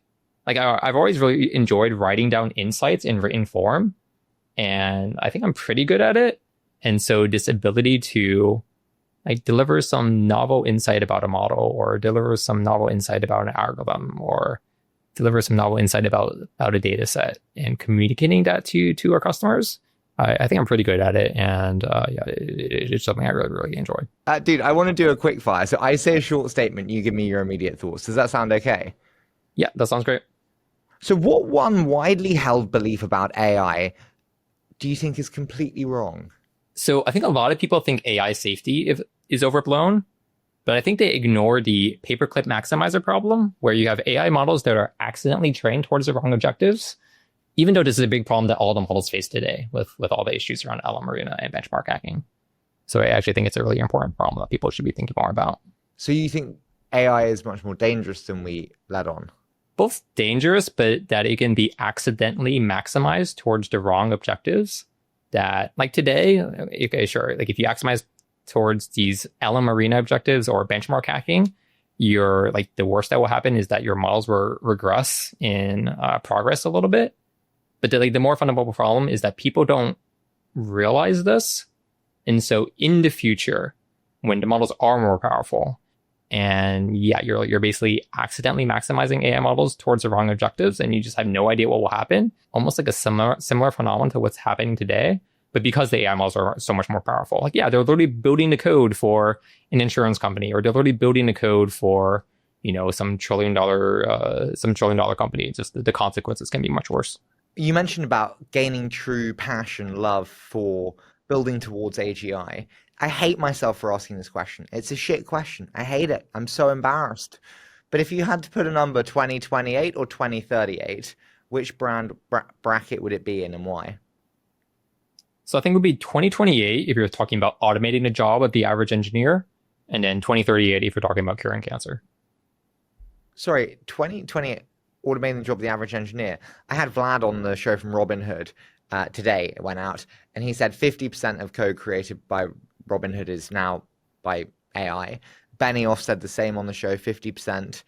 like I've always really enjoyed writing down insights in written form, and I think I'm pretty good at it. And so this ability to like deliver some novel insight about a model, or deliver some novel insight about an algorithm, or deliver some novel insight about a data set and communicating that to our customers, I think I'm pretty good at it. And yeah, it's something I really, really enjoy. Dude, I want to do a quick fire. So I say a short statement, you give me your immediate thoughts. Does that sound okay? Yeah, that sounds great. So what one widely held belief about AI do you think is completely wrong? So I think a lot of people think AI safety is overblown, but I think they ignore the paperclip maximizer problem, where you have AI models that are accidentally trained towards the wrong objectives, even though this is a big problem that all the models face today with all the issues around LM Arena and benchmark hacking. So I actually think it's a really important problem that people should be thinking more about. So you think AI is much more dangerous than we let on? Both dangerous, but that it can be accidentally maximized towards the wrong objectives. That, like today, okay, sure, like if you maximize towards these LM Arena objectives or benchmark hacking, you're like the worst that will happen is that your models will regress in progress a little bit. But the more fundamental problem is that people don't realize this. And so in the future, when the models are more powerful, and yeah, you're basically accidentally maximizing AI models towards the wrong objectives, and you just have no idea what will happen, almost like a similar phenomenon to what's happening today. But because the AI models are so much more powerful, like, yeah, they're literally building the code for an insurance company, or they're literally building the code for, some trillion dollar company. Just the consequences can be much worse. You mentioned about gaining true passion, love for building towards AGI. I hate myself for asking this question. It's a shit question. I hate it. I'm so embarrassed. But if you had to put a number, 2028 or 2038, which bracket would it be in and why? So I think it would be 2028 if you're talking about automating the job of the average engineer, and then 2038 if you're talking about curing cancer. Sorry, 2028, automating the job of the average engineer. I had Vlad on the show from Robinhood today. It went out, and he said 50% of code created by Robinhood is now by AI. Benioff said the same on the show, 50%.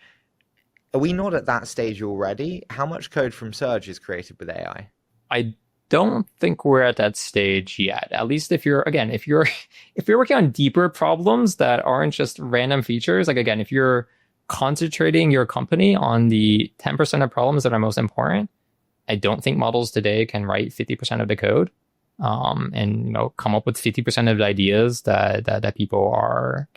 Are we not at that stage already? How much code from Surge is created with AI? I don't think we're at that stage yet. At least if you're working on deeper problems that aren't just random features, like, again, if you're concentrating your company on the 10% of problems that are most important, I don't think models today can write 50% of the code, and come up with 50% of the ideas that people are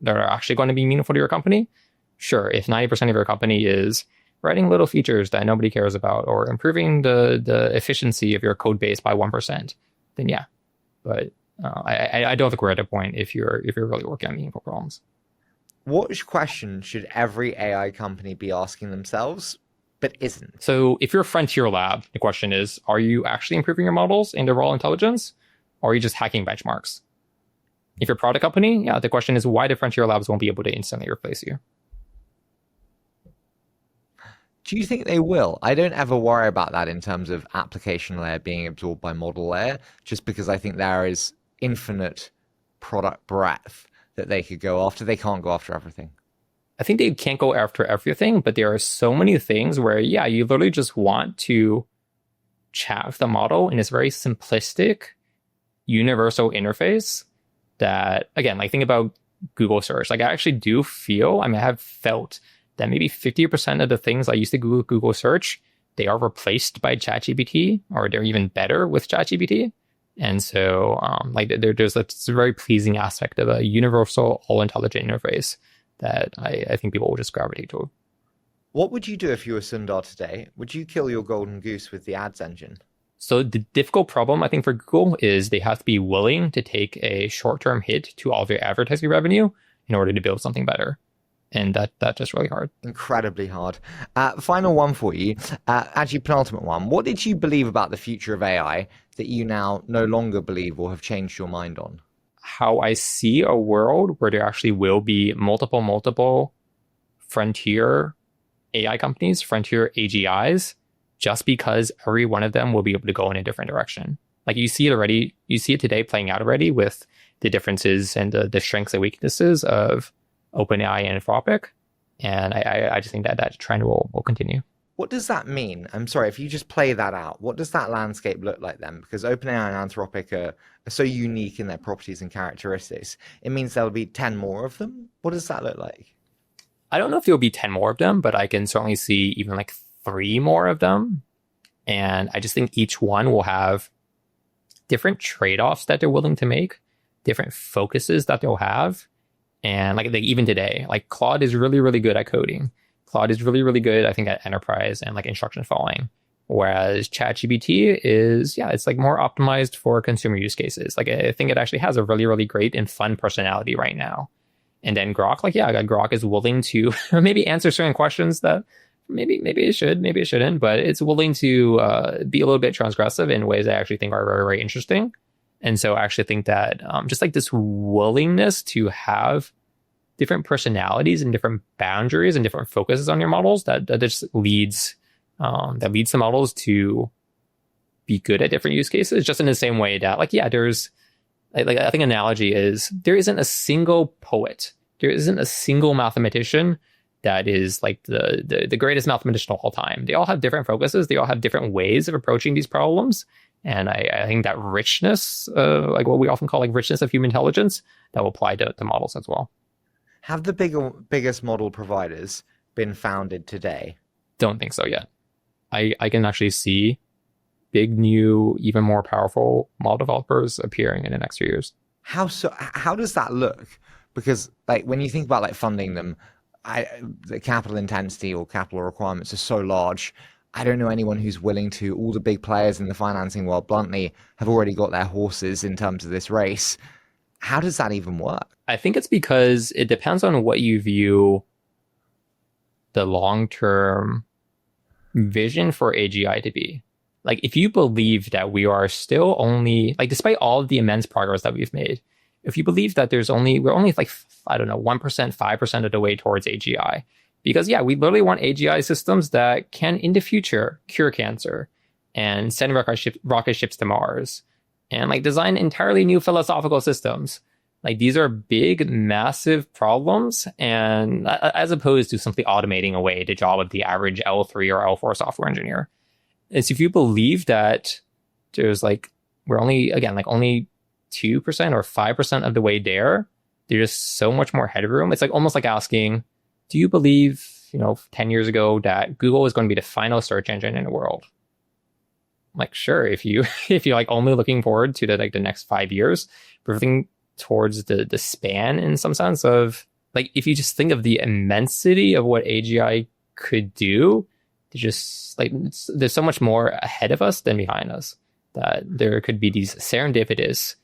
actually going to be meaningful to your company. Sure, if 90% of your company is writing little features that nobody cares about, or improving the efficiency of your code base by 1%, then yeah. But I don't think we're at a point if you're really working on meaningful problems. What question should every AI company be asking themselves, but isn't? So if you're a frontier lab, the question is, are you actually improving your models in their raw intelligence, or are you just hacking benchmarks? If you're a product company, yeah, the question is why the frontier labs won't be able to instantly replace you. Do you think they will? I don't ever worry about that in terms of application layer being absorbed by model layer, just because I think there is infinite product breadth that they could go after. They can't go after everything. I think they can't go after everything, but there are so many things where, yeah, you literally just want to chaff the model in this very simplistic, universal interface that, again, like, think about Google search. Like, I actually do feel, I have felt that maybe 50% of the things I used to Google search, they are replaced by ChatGPT, or they're even better with ChatGPT. And so, there's a very pleasing aspect of a universal, all-intelligent interface that I think people will just gravitate to. What would you do if you were Sundar today? Would you kill your golden goose with the ads engine? So the difficult problem, I think, for Google is they have to be willing to take a short-term hit to all their advertising revenue in order to build something better. And that's just really hard. Incredibly hard. Final one for you. Actually, penultimate one. What did you believe about the future of AI that you now no longer believe or have changed your mind on? How I see a world where there actually will be multiple frontier AI companies, frontier AGIs, just because every one of them will be able to go in a different direction. Like, you see it already. You see it today playing out already with the differences and the strengths and weaknesses of OpenAI and Anthropic. And I just think that trend will continue. What does that mean? I'm sorry, if you just play that out, what does that landscape look like then? Because OpenAI and Anthropic are so unique in their properties and characteristics. It means there'll be 10 more of them? What does that look like? I don't know if there'll be 10 more of them, but I can certainly see even like 3 more of them. And I just think each one will have different trade-offs that they're willing to make, different focuses that they'll have. And like even today, like, Claude is really, really good at coding. Claude is really, really good, I think, at enterprise and like instruction following. Whereas ChatGPT is, yeah, it's like more optimized for consumer use cases. Like, I think it actually has a really, really great and fun personality right now. And then Grok, like, yeah, Grok is willing to maybe answer certain questions that maybe it should, maybe it shouldn't, but it's willing to be a little bit transgressive in ways I actually think are very, very interesting. And so I actually think that just like this willingness to have different personalities and different boundaries and different focuses on your models, that just leads the models to be good at different use cases, just in the same way that, like, yeah, there's like I think analogy is there isn't a single poet, there isn't a single mathematician that is like the greatest mathematician of all time. They all have different focuses. They all have different ways of approaching these problems. And I think that richness, like what we often call like richness of human intelligence, that will apply to models as well. Have the biggest model providers been founded today? Don't think so yet. I can actually see big, new, even more powerful model developers appearing in the next few years. How so? How does that look? Because like when you think about like funding them, the capital intensity or capital requirements are so large. I don't know anyone who's willing to. All the big players in the financing world, bluntly, have already got their horses in terms of this race. How does that even work? I think it's because it depends on what you view the long-term vision for AGI to be. Like, if you believe that we are still only, like, despite all of the immense progress that we've made, if you believe that we're only like, I don't know, 1%, 5% of the way towards AGI, because yeah, we literally want AGI systems that can, in the future, cure cancer and send rocket ships to Mars and like design entirely new philosophical systems. Like, these are big, massive problems, and as opposed to simply automating away the job of the average L3 or L4 software engineer. Is if you believe that there's like, we're only, again, like only 2% or 5% of the way there, there's just so much more headroom. It's like almost like asking, do you believe, 10 years ago that Google was going to be the final search engine in the world? Like, sure, if you're like only looking forward to the next 5 years, everything towards the span in some sense of like, if you just think of the immensity of what AGI could do, just like there's so much more ahead of us than behind us, that there could be these serendipitous,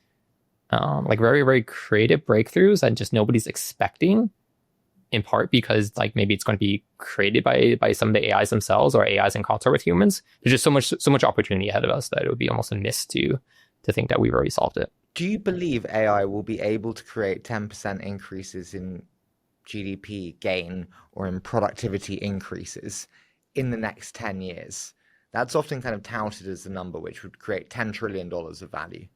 like very, very creative breakthroughs that just nobody's expecting, in part because like maybe it's going to be created by some of the AIs themselves or AIs in concert with humans. There's just so much opportunity ahead of us that it would be almost a miss to think that we've already solved it. Do you believe AI will be able to create 10% increases in GDP gain or in productivity increases in the next 10 years? That's often kind of touted as the number which would create $10 trillion of value.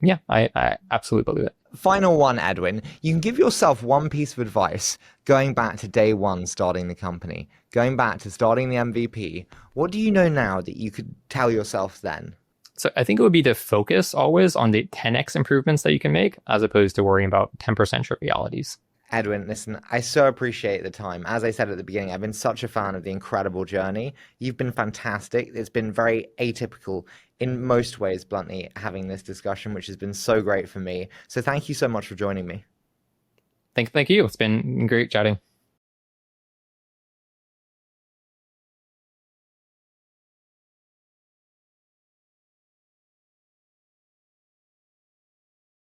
Yeah, I absolutely believe it. Final one, Edwin. You can give yourself one piece of advice going back to day one starting the company, going back to starting the MVP. What do you know now that you could tell yourself then? So I think it would be to focus always on the 10x improvements that you can make, as opposed to worrying about 10% trivialities. Edwin, listen, I so appreciate the time. As I said at the beginning, I've been such a fan of the incredible journey. You've been fantastic. It's been very atypical in most ways, bluntly, having this discussion, which has been so great for me. So thank you so much for joining me. Thank you. It's been great chatting.